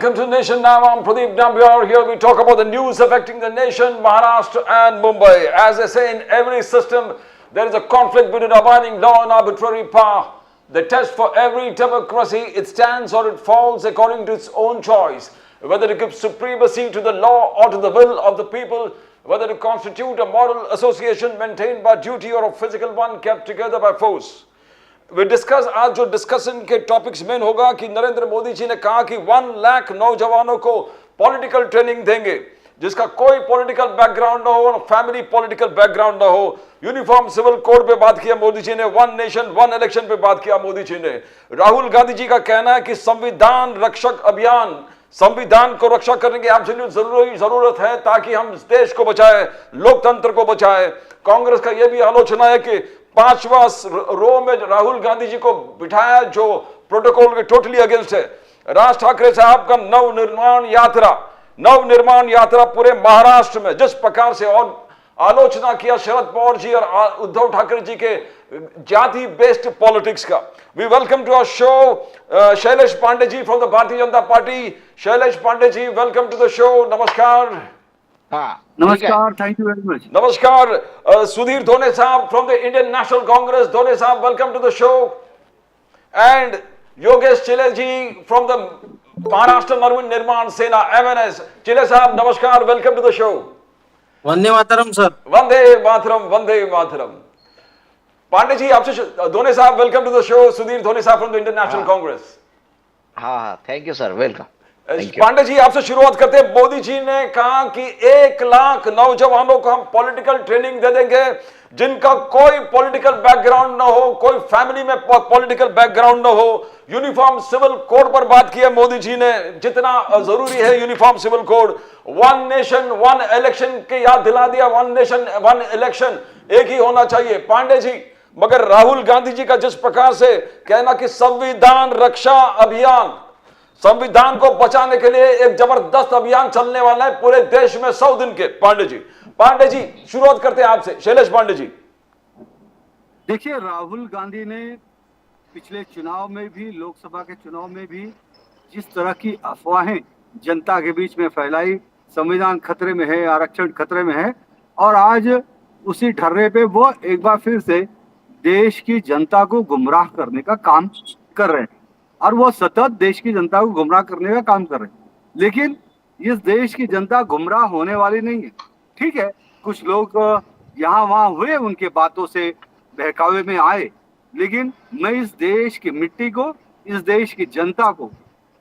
Welcome to Nation Now. I'm Pradeep Nambiar. Here we talk about the news affecting the nation, Maharashtra and Mumbai. As they say, in every system, there is a conflict between abiding law and arbitrary power. The test for every democracy, it stands or it falls according to its own choice. Whether to give supremacy to the law or to the will of the people, whether to constitute a moral association maintained by duty or a physical one kept together by force. We discuss, आज जो discussion के topics main होगा कि नरेंद्र मोदी जी ने कहा कि 1 लाख नौजवानों को पॉलिटिकल ट्रेनिंग देंगे जिसका कोई पॉलिटिकल बैकग्राउंड ना हो, फैमिली पॉलिटिकल बैकग्राउंड ना हो। यूनिफॉर्म सिविल कोड पे बात किया मोदी जी ने, 1 नेशन 1 इलेक्शन पे बात किया मोदी जी ने। राहुल गांधी जी का कहना है कि संविधान रक्षक अभियान, संविधान को रक्षा करने की एब्सोल्यूट जरूरत है ताकि हम इस देश को बचाएं, लोकतंत्र को बचाएं। कांग्रेस का यह भी आलोचना है कि 5वां रो में राहुल गांधी जी को बिठाया जो प्रोटोकॉल के टोटली अगेंस्ट है। राज ठाकरे साहब का नवनिर्माण यात्रा पूरे महाराष्ट्र में जिस प्रकार से, और आलोचना किया शरद पवार जी और उद्धव ठाकरे जी के जाति बेस्ड पॉलिटिक्स का। We welcome to our show Shailesh Pandey ji from the Bharatiya Janata Party. Shailesh Pandey ji, welcome to the show. नमस्कार। नमस्कार, थैंक यू वेरी मच। नमस्कार। सुधीर धोने साहब फ्रॉम द इंडियन नेशनल कांग्रेस। धोने साहब, welcome to the show. And Yogesh Chile ji from the Maharashtra Navnirman Sena MNS। Chile साहब नमस्कार, वेलकम टू द शो। वंदे मातरम सर। वंदे मातरम, वंदे मातरम। पांडे जी आपसे, धोने साहब welcome to the show. Sudhir Dhone साहब फ्रॉम द इंडियन नेशनल कांग्रेस। हाँ, thank you sir, welcome. Pandey ji आपसे शुरुआत करते हैं। मोदी जी ने कहा कि 1 लाख नौजवानों को हम पॉलिटिकल ट्रेनिंग दे देंगे जिनका कोई पॉलिटिकल बैकग्राउंड ना हो, कोई फैमिली में पॉलिटिकल बैकग्राउंड ना हो। यूनिफॉर्म सिविल कोड पर बात की है मोदी जी ने, जितना जरूरी है uniform civil code. 1 nation 1 election के याद दिला दिया, 1 नेशन 1 इलेक्शन एक ही होना चाहिए। पांडे जी, मगर राहुल गांधी जी का जिस प्रकार से कहना कि संविधान रक्षा अभियान, संविधान को बचाने के लिए एक जबरदस्त अभियान चलने वाला है पूरे देश में 100 दिन के। पांडे जी शुरुआत करते हैं आपसे। शैलेश पांडे जी, देखिए, राहुल गांधी ने पिछले चुनाव में भी, लोकसभा के चुनाव में भी जिस तरह की अफवाहें जनता के बीच में फैलाई, संविधान खतरे में है, आरक्षण खतरे में है, और आज उसी ढर्रे पे वो एक बार फिर से देश की जनता को गुमराह करने का काम कर रहे हैं। और वो सतत देश की जनता को गुमराह करने का काम कर रहे हैं। लेकिन इस देश की जनता गुमराह होने वाली नहीं है। ठीक है, कुछ लोग यहाँ वहाँ हुए, उनके बातों से बहकावे में आए, लेकिन मैं इस देश की मिट्टी को, इस देश की जनता को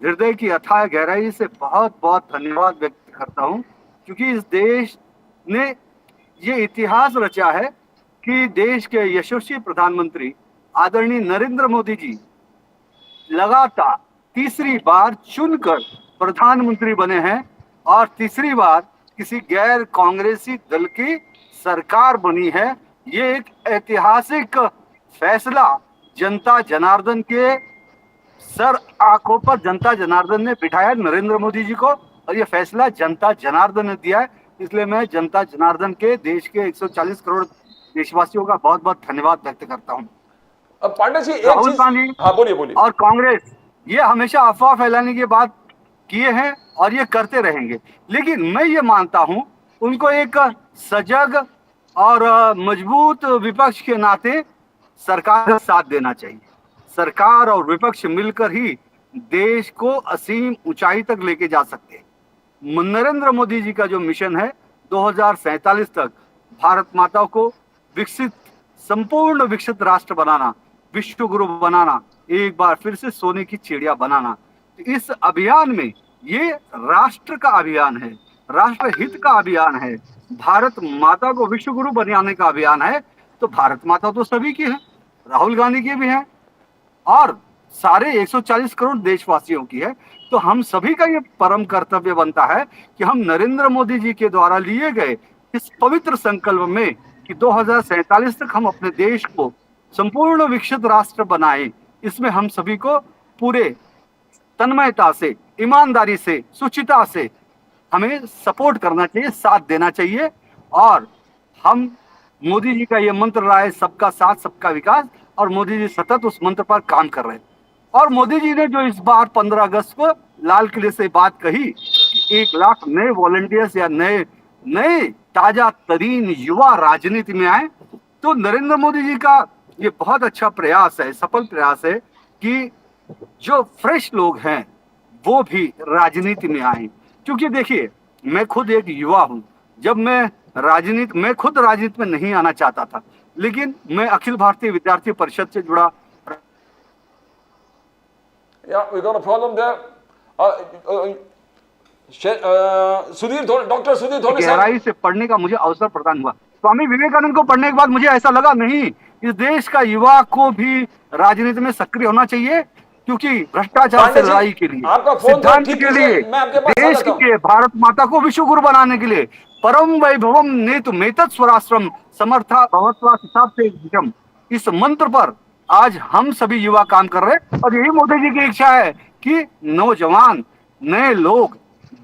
हृदय की अथाह गहराई से बहुत बहुत धन्यवाद व्यक्त करता हूँ, क्योंकि इस देश ने ये इतिहास रचा है कि देश के यशस्वी प्रधानमंत्री आदरणीय नरेंद्र मोदी जी लगातार तीसरी बार चुनकर प्रधानमंत्री बने हैं और तीसरी बार किसी गैर कांग्रेसी दल की सरकार बनी है। ये एक ऐतिहासिक फैसला जनता जनार्दन के सर आंखों पर जनता जनार्दन ने बिठाया नरेंद्र मोदी जी को, और ये फैसला जनता जनार्दन ने दिया है। इसलिए मैं जनता जनार्दन के, देश के 140 करोड़ देशवासियों का बहुत बहुत धन्यवाद व्यक्त करता हूँ। पांडे जी, राहुल गांधी बोलिए और कांग्रेस ये हमेशा अफवाह फैलाने की बात किए हैं और ये करते रहेंगे, लेकिन मैं ये मानता हूं उनको एक सजग और मजबूत विपक्ष के नाते सरकार का साथ देना चाहिए। सरकार और विपक्ष मिलकर ही देश को असीम ऊंचाई तक लेके जा सकते हैं। नरेंद्र मोदी जी का जो मिशन है 2047 तक भारत माता को विकसित, संपूर्ण विकसित राष्ट्र बनाना, विश्व गुरु बनाना, एक बार फिर से सोने की चिड़िया बनाना, इस अभियान में ये राष्ट्र का अभियान है, राष्ट्र हित का अभियान है, भारत माता को विश्व गुरु बनाने का अभियान है। तो भारत माता तो सभी की है, राहुल गांधी की भी है और सारे 140 करोड़ देशवासियों की है। तो हम सभी का ये परम कर्तव्य बनता है कि हम नरेंद्र मोदी जी के द्वारा लिए गए इस पवित्र संकल्प में कि 2047 तक हम अपने देश को संपूर्ण विकसित राष्ट्र बनाएं, इसमें हम सभी को पूरे तन्मयता से, ईमानदारी से, सुचिता से हमें सपोर्ट करना चाहिए, साथ देना चाहिए। और हम मोदी जी का ये मंत्र रहा है, सबका साथ सबका विकास, और मोदी जी सतत उस मंत्र पर काम कर रहे हैं। और मोदी जी ने जो इस बार 15 अगस्त को लाल किले से बात कही कि 1 लाख नए वॉलंटियर्स या नए नए ताजा तरीन युवा राजनीति में आए, तो नरेंद्र मोदी जी का ये बहुत अच्छा प्रयास है, सफल प्रयास है कि जो फ्रेश लोग हैं वो भी राजनीति में आए। क्योंकि देखिए, मैं खुद एक युवा हूं। जब मैं खुद राजनीति में नहीं आना चाहता था, लेकिन मैं अखिल भारतीय विद्यार्थी परिषद से जुड़ा। Yeah, we got a problem there. Doctor Sudhir थोड़े गहराई से पढ़ने का मुझे अवसर प्रदान हुआ। स्वामी विवेकानंद को पढ़ने के बाद मुझे ऐसा लगा, नहीं, इस देश का युवा को भी राजनीति में सक्रिय होना चाहिए, क्योंकि भ्रष्टाचार से लड़ाई के लिए, सिद्धांत के लिए, देश के भारत माता को विश्व गुरु बनाने के लिए, परम वैभवम नेतु मेतत् स्वराष्ट्रम समर्था भवत्वा हिसाब से विजम, इस मंत्र पर आज हम सभी युवा काम कर रहे हैं। और यही मोदी जी की इच्छा है कि नौजवान नए लोग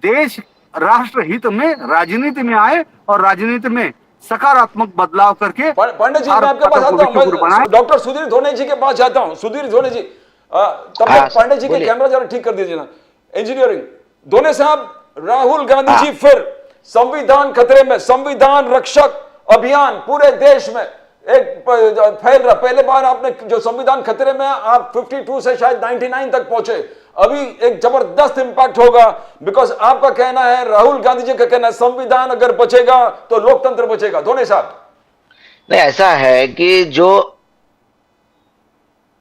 देश राष्ट्र हित में राजनीति में आए और राजनीति में सकारात्मक बदलाव करके। पंडित जी, मैं आपके पास आता हूं, डॉक्टर सुधीर धोने जी के पास जाता हूं। सुधीर धोने जी, तब तक पंडित जी के कैमरा जरा ठीक कर दीजिए ना, इंजीनियरिंग। धोने साहब, राहुल गांधी जी फिर संविधान खतरे में, संविधान रक्षक अभियान पूरे देश में एक फैल रहा। पहले बार आपने जो संविधान खतरे में, आप 52 से शायद 99 तक पहुंचे। अभी एक जबरदस्त इंपैक्ट होगा, बिकॉज आपका कहना है, राहुल गांधी जी का कहना है, संविधान अगर बचेगा तो लोकतंत्र बचेगा। धोने साहब, नहीं, ऐसा है कि जो,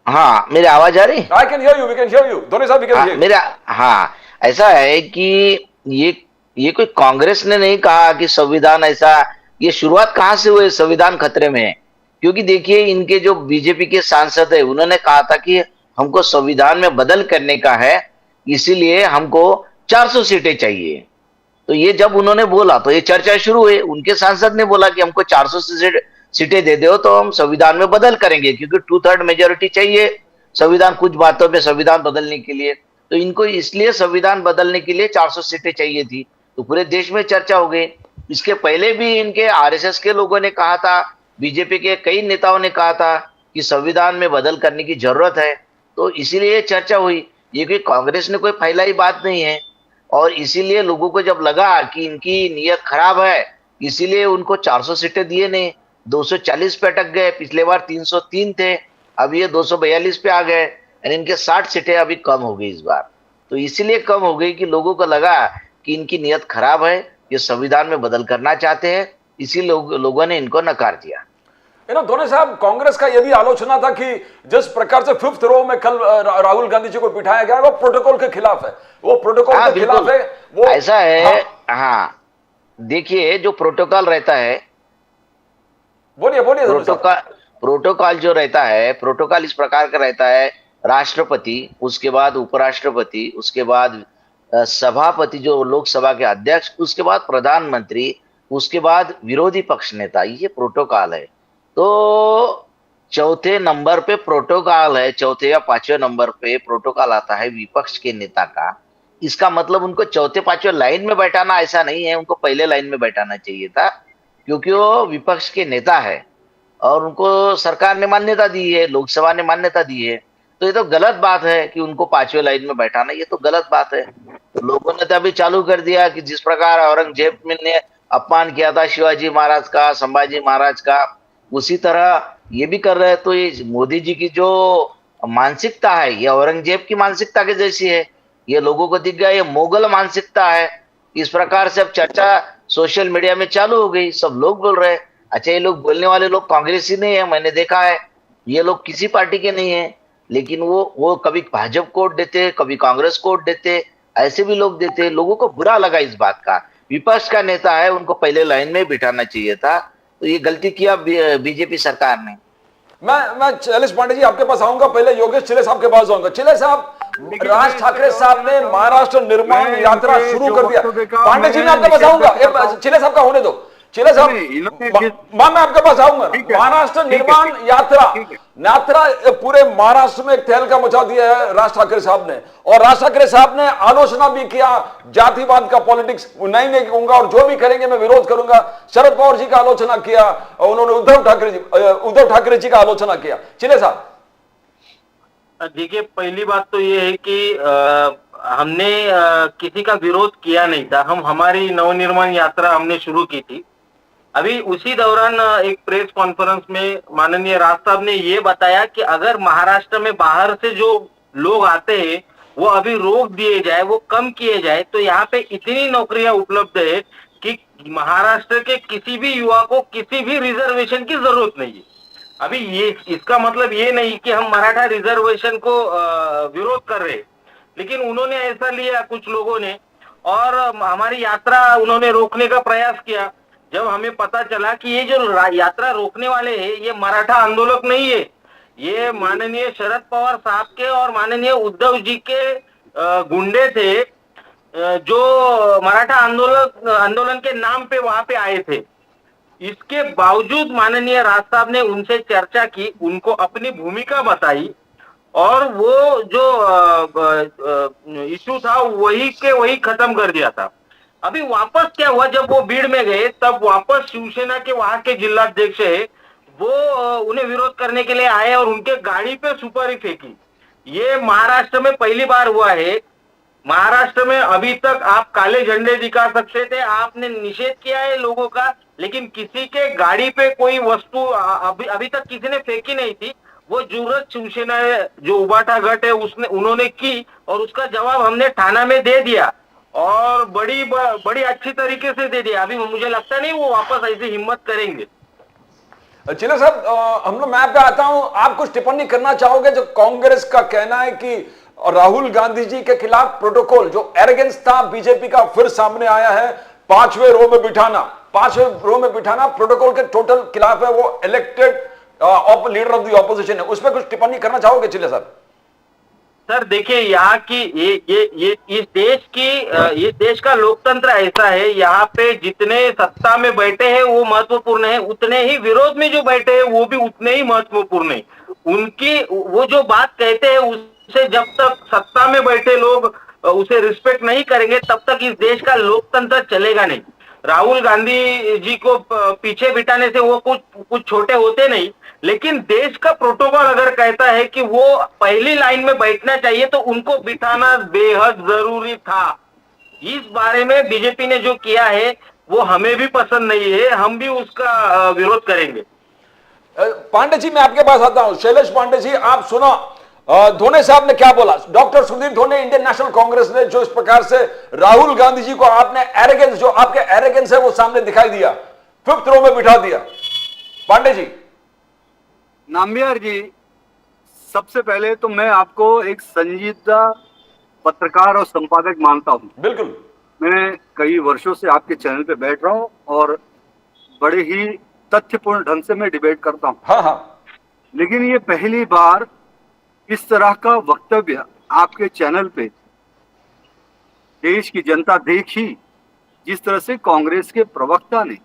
हाँ, मेरी आवाज आ रही? I can hear you, we can hear you. Dhone साहब, वी कैन हियर मेरा, हाँ, ऐसा है कि ये कोई कांग्रेस ने नहीं कहा कि संविधान ऐसा, ये शुरुआत कहां से हुई संविधान खतरे में? क्योंकि देखिए, इनके जो बीजेपी के सांसद है, उन्होंने कहा था कि हमको संविधान में बदल करने का है, इसीलिए हमको 400 सीटें चाहिए। तो ये जब उन्होंने बोला तो ये चर्चा शुरू हुई। उनके सांसद ने बोला कि हमको 400 सीटें दे दो तो हम संविधान में बदल करेंगे, क्योंकि 2/3 मेजोरिटी चाहिए संविधान, कुछ बातों में संविधान बदलने के लिए। तो इनको इसलिए संविधान बदलने के लिए 400 सीटें चाहिए थी। तो पूरे देश में चर्चा हो गई। इसके पहले भी इनके आरएसएस के लोगों ने कहा था, बीजेपी के कई नेताओं ने कहा था कि संविधान में बदल करने की जरूरत है। तो इसीलिए चर्चा हुई। ये कोई कांग्रेस ने कोई फैलाई बात नहीं है। और इसीलिए लोगों को जब लगा कि इनकी नीयत खराब है, इसीलिए उनको 400 सीटें दिए नहीं, 240 पे अटक गए। पिछले बार 303 थे, अब ये 242 पे आ गए। यानी इनके 60 सीटें अभी कम हो गई इस बार। तो इसीलिए कम हो गई कि लोगों को लगा कि इनकी नीयत खराब है, ये संविधान में बदल करना चाहते हैं, इसी लोगों ने इनको नकार दिया। धोने साहब, कांग्रेस का यह भी आलोचना था कि जिस प्रकार से 5th रो में कल राहुल गांधी जी को बिठाया गया, वो प्रोटोकॉल के खिलाफ है। वो प्रोटोकॉल के खिलाफ है, वो ऐसा है। हाँ, देखिए, जो प्रोटोकॉल रहता है, बोलिए प्रोटोकॉल जो रहता है, प्रोटोकॉल इस प्रकार का रहता है, राष्ट्रपति, उसके बाद उपराष्ट्रपति, उसके बाद सभापति जो लोकसभा के अध्यक्ष, उसके बाद प्रधानमंत्री, उसके बाद विरोधी पक्ष नेता, ये प्रोटोकॉल है। तो चौथे नंबर पे प्रोटोकॉल है, चौथे या 5वें नंबर पे प्रोटोकॉल आता है विपक्ष के नेता का। इसका मतलब उनको चौथे 5वें लाइन में बैठाना ऐसा नहीं है, उनको पहले लाइन में बैठाना चाहिए था, क्योंकि वो विपक्ष के नेता है और उनको सरकार ने मान्यता दी है, लोकसभा ने मान्यता दी है। तो ये तो गलत बात है कि उनको 5वें लाइन में बैठाना, ये तो गलत बात है। तो लोगों ने तो अभी चालू कर दिया कि जिस प्रकार औरंगजेब ने अपमान किया था शिवाजी महाराज का, संभाजी महाराज का, उसी तरह ये भी कर रहे हैं। तो ये मोदी जी की जो मानसिकता है, ये औरंगजेब की मानसिकता के जैसी है। ये लोगों को दिख गया, ये मुगल मानसिकता है। इस प्रकार से अब चर्चा सोशल मीडिया में चालू हो गई, सब लोग बोल रहे हैं। अच्छा, ये लोग बोलने वाले लोग कांग्रेसी नहीं है, मैंने देखा है, ये लोग किसी पार्टी के नहीं है, लेकिन वो कभी भाजपा को वोट देते, कभी कांग्रेस को वोट देते, ऐसे भी लोग देते। लोगों को बुरा लगा इस बात का। विपक्ष का नेता है, उनको पहले लाइन में बिठाना चाहिए था। तो ये गलती किया बीजेपी सरकार ने। मैं शैलेश पांडे जी आपके पास आऊंगा, पहले योगेश चिले साहब के पास आऊंगा। चिले साहब, राज ठाकरे साहब ने महाराष्ट्र निर्माण यात्रा शुरू कर दिया। पांडे जी, मैं आपके पास आऊंगा, चिले साहब का होने दो। चिले साहब, मैं आपके पास आऊंगा। महाराष्ट्र निर्माण यात्रा पूरे महाराष्ट्र में एक तहलका मचा दिया है राज ठाकरे साहब ने। और राज ठाकरे साहब ने आलोचना भी किया जातिवाद का, पॉलिटिक्स नहीं कहूंगा, और जो भी करेंगे मैं विरोध करूंगा। शरद पवार जी का आलोचना किया, उन्होंने उद्धव ठाकरे जी का आलोचना किया। चिले साहब, देखिए, पहली बात तो ये है कि हमने किसी का विरोध किया नहीं था। हम हमारी नवनिर्माण यात्रा हमने शुरू की थी। अभी उसी दौरान एक प्रेस कॉन्फ्रेंस में माननीय राज साहब ने ये बताया कि अगर महाराष्ट्र में बाहर से जो लोग आते हैं वो अभी रोक दिए जाए, वो कम किए जाए, तो यहाँ पे इतनी नौकरियां उपलब्ध है कि महाराष्ट्र के किसी भी युवा को किसी भी रिजर्वेशन की जरूरत नहीं है। अभी ये इसका मतलब ये नहीं कि हम मराठा रिजर्वेशन को विरोध कर रहे, लेकिन उन्होंने ऐसा लिया कुछ लोगों ने, और हमारी यात्रा उन्होंने रोकने का प्रयास किया। जब हमें पता चला कि ये जो यात्रा रोकने वाले हैं ये मराठा आंदोलक नहीं है, ये माननीय शरद पवार साहब के और माननीय उद्धव जी के गुंडे थे, जो मराठा आंदोलन के नाम पे वहां पे आए थे। इसके बावजूद माननीय राज साहब ने उनसे चर्चा की, उनको अपनी भूमिका बताई, और वो जो इशू था वही के वही खत्म कर दिया था। अभी वापस क्या हुआ, जब वो भीड़ में गए तब वापस शिवसेना के वहां के जिलाध्यक्ष है वो उन्हें विरोध करने के लिए आए और उनके गाड़ी पे सुपारी फेंकी। ये महाराष्ट्र में पहली बार हुआ है। महाराष्ट्र में अभी तक आप काले झंडे दिखा सकते थे, आपने निषेध किया है लोगों का, लेकिन किसी के गाड़ी पे कोई वस्तु अभी तक किसी ने फेंकी नहीं थी। वो जरूरत शिवसेना जो उबाटा गट है उन्होंने की, और उसका जवाब हमने थाना में दे दिया, और बड़ी अच्छी तरीके से दे दिया। अभी मुझे लगता नहीं वो वापस ऐसी हिम्मत करेंगे। चिल्ला साहब, हम लोग मैं पे आता हूं, आप कुछ टिप्पणी करना चाहोगे? जो कांग्रेस का कहना है कि राहुल गांधी जी के खिलाफ प्रोटोकॉल जो एरोगेंस था बीजेपी का फिर सामने आया है, पांचवें रो में बिठाना प्रोटोकॉल के टोटल खिलाफ है, वो elected leader of the opposition है, उस पर कुछ टिप्पणी करना चाहोगे चिल्ले साहब? सर देखिए, यहाँ की ये इस देश का लोकतंत्र ऐसा है, यहाँ पे जितने सत्ता में बैठे हैं वो महत्वपूर्ण है, उतने ही विरोध में जो बैठे हैं वो भी उतने ही महत्वपूर्ण है। उनकी वो जो बात कहते हैं उसे जब तक सत्ता में बैठे लोग उसे रिस्पेक्ट नहीं करेंगे तब तक इस देश का लोकतंत्र चलेगा नहीं। राहुल गांधी जी को पीछे बिठाने से वो कुछ छोटे होते नहीं, लेकिन देश का प्रोटोकॉल अगर कहता है कि वो पहली लाइन में बैठना चाहिए तो उनको बिठाना बेहद जरूरी था। इस बारे में बीजेपी ने जो किया है वो हमें भी पसंद नहीं है, हम भी उसका विरोध करेंगे। पांडे जी, मैं आपके पास आता हूं। शैलेश पांडे जी, आप सुना धोने साहब ने क्या बोला? डॉक्टर सुदीप धोने, इंडियन नेशनल कांग्रेस ने जो इस प्रकार से राहुल गांधी जी को आपने एरोगेंस, जो आपके एरोगेंस है वो सामने दिखाई दिया, फिफ्थ रो में बिठा दिया। पांडे जी। नाम्बियार जी, सबसे पहले तो मैं आपको एक संजीदा पत्रकार और संपादक मानता हूं। बिल्कुल। मैं कई वर्षों से आपके चैनल पे बैठ रहा हूं और बड़े ही तथ्यपूर्ण ढंग से मैं डिबेट करता हूं। हाँ हाँ। लेकिन ये पहली बार इस तरह का वक्तव्य आपके चैनल पे देश की जनता देखी, जिस तरह से कांग्रेस के प्रवक्ता ने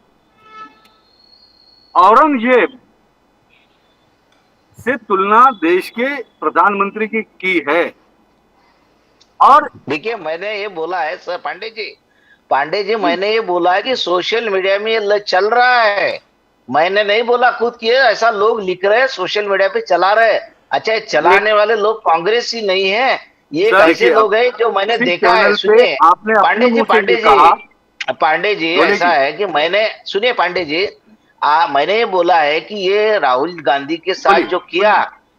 औरंगजेब से तुलना देश के प्रधानमंत्री की है। और देखिए, मैंने ये बोला है सर, पांडे जी मैंने ये बोला है कि सोशल मीडिया में ये चल रहा है। मैंने नहीं बोला खुद कि ऐसा लोग लिख रहे हैं, सोशल मीडिया पे चला रहे हैं। अच्छा, चलाने वाले लोग कांग्रेस ही नहीं है, ये ऐसे लोग हैं जो मैंने देखा है। सुनिए पांडे जी ऐसा है कि सुनिए पांडे जी, मैंने ये बोला है कि ये राहुल गांधी के साथ जो किया,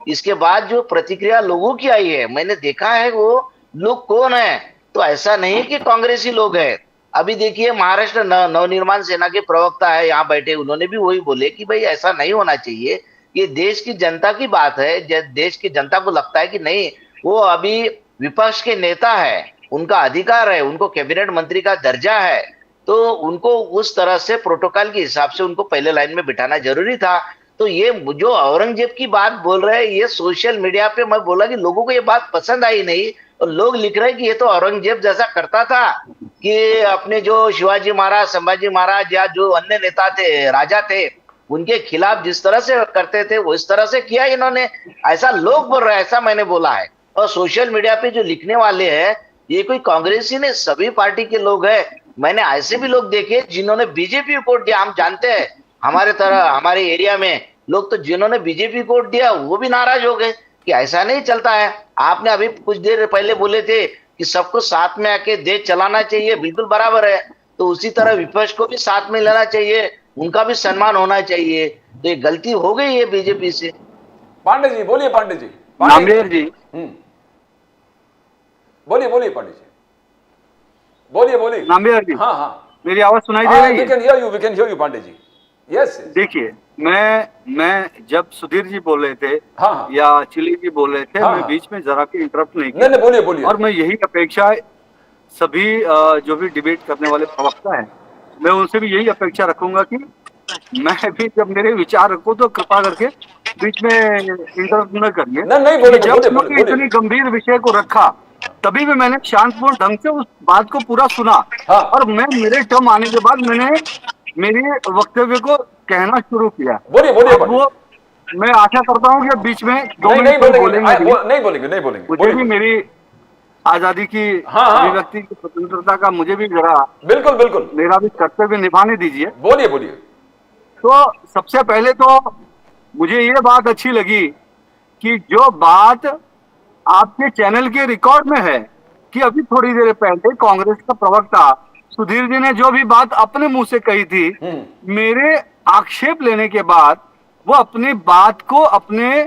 इसके बाद जो प्रतिक्रिया लोगों की आई है, मैंने देखा है वो लोग कौन है। तो ऐसा नहीं कि कांग्रेसी लोग हैं। अभी देखिए, महाराष्ट्र नवनिर्माण सेना के प्रवक्ता है यहाँ बैठे, उन्होंने भी वही बोले कि भाई ऐसा नहीं होना चाहिए, ये देश की जनता की बात है। देश की जनता को लगता है कि नहीं, वो अभी विपक्ष के नेता है, उनका अधिकार है, उनको कैबिनेट मंत्री का दर्जा है, तो उनको उस तरह से प्रोटोकॉल के हिसाब से उनको पहले लाइन में बिठाना जरूरी था। तो ये जो औरंगजेब की बात बोल रहे हैं, ये सोशल मीडिया पे मैं बोला कि लोगों को ये बात पसंद आई नहीं, और लोग लिख रहे हैं कि ये तो औरंगजेब जैसा करता था, कि अपने जो शिवाजी महाराज, संभाजी महाराज या जो अन्य नेता थे, राजा थे, उनके खिलाफ जिस तरह से करते थे वो इस तरह से किया इन्होंने, ऐसा लोग बोल रहे हैं, ऐसा मैंने बोला है। और सोशल मीडिया पे जो लिखने वाले हैं ये कोई कांग्रेसी ने, सभी पार्टी के लोग हैं। मैंने ऐसे भी लोग देखे जिन्होंने बीजेपी को वोट दिया। हम जानते हैं हमारे एरिया में लोग तो जिन्होंने बीजेपी को वोट दिया वो भी नाराज हो गए कि ऐसा नहीं चलता है। आपने अभी कुछ देर पहले बोले थे कि सबको साथ में आके देश चलाना चाहिए, बिल्कुल बराबर है। तो उसी तरह विपक्ष को भी साथ में लेना चाहिए, उनका भी सम्मान होना चाहिए। तो ये गलती हो गई है बीजेपी से। पांडे जी बोलिए, पांडे जी। नामदेव जी, बोलिए बोलिए पांडे जी, बोलिए बोलिए। नामदेव जी, हाँ हाँ, मेरी आवाज सुनाई दे रही वी है? Can hear you, we can hear you Pandey ji. Yes. देखिए, मैं जब सुधीर जी बोल रहे थे हाँ, हाँ। या चिली जी बोल रहे थे, हाँ, मैं हाँ। बीच में जरा भी इंटरप्ट नहीं नहीं किया। नहीं, बोलिए बोलिए। और मैं यही अपेक्षा सभी जो भी डिबेट करने वाले प्रवक्ता हैं, मैं उनसे भी यही अपेक्षा रखूंगा कि मैं भी जब मेरे विचार रखूं तो कृपा करके बीच में इंटरप्ट न करिए। नहीं बोलिए, जब बोलिए, उन्होंने बोलिए। इतनी गंभीर विषय को रखा, तभी भी मैंने शांतपूर्ण ढंग से उस बात को पूरा सुना। हाँ। और मैं मेरे टर्म आने के बाद मैंने मेरे वक्तव्य को कहना शुरू किया। बोलिए बोलिए अब पांडे। वो मैं आशा करता हूँ कि बीच में 2 नहीं मिनट बोलेंगे, बोलेंगे भी। नहीं बोलेंगे, नहीं बोलेंगे। मुझे बोलिए, भी मेरी आजादी की, हाँ, हाँ। अभिव्यक्ति की स्वतंत्रता का मुझे भी जरा बिल्कुल बिल्कुल, मेरा भी कर्तव्य निभाने दीजिए। बोलिए बोलिए। तो सबसे पहले तो मुझे ये बात अच्छी लगी कि जो बात आपके चैनल के रिकॉर्ड में है कि अभी थोड़ी देर पहले कांग्रेस का प्रवक्ता सुधीर जी ने जो भी बात अपने मुंह से कही थी, मेरे आक्षेप लेने के बाद वो अपनी बात को, अपने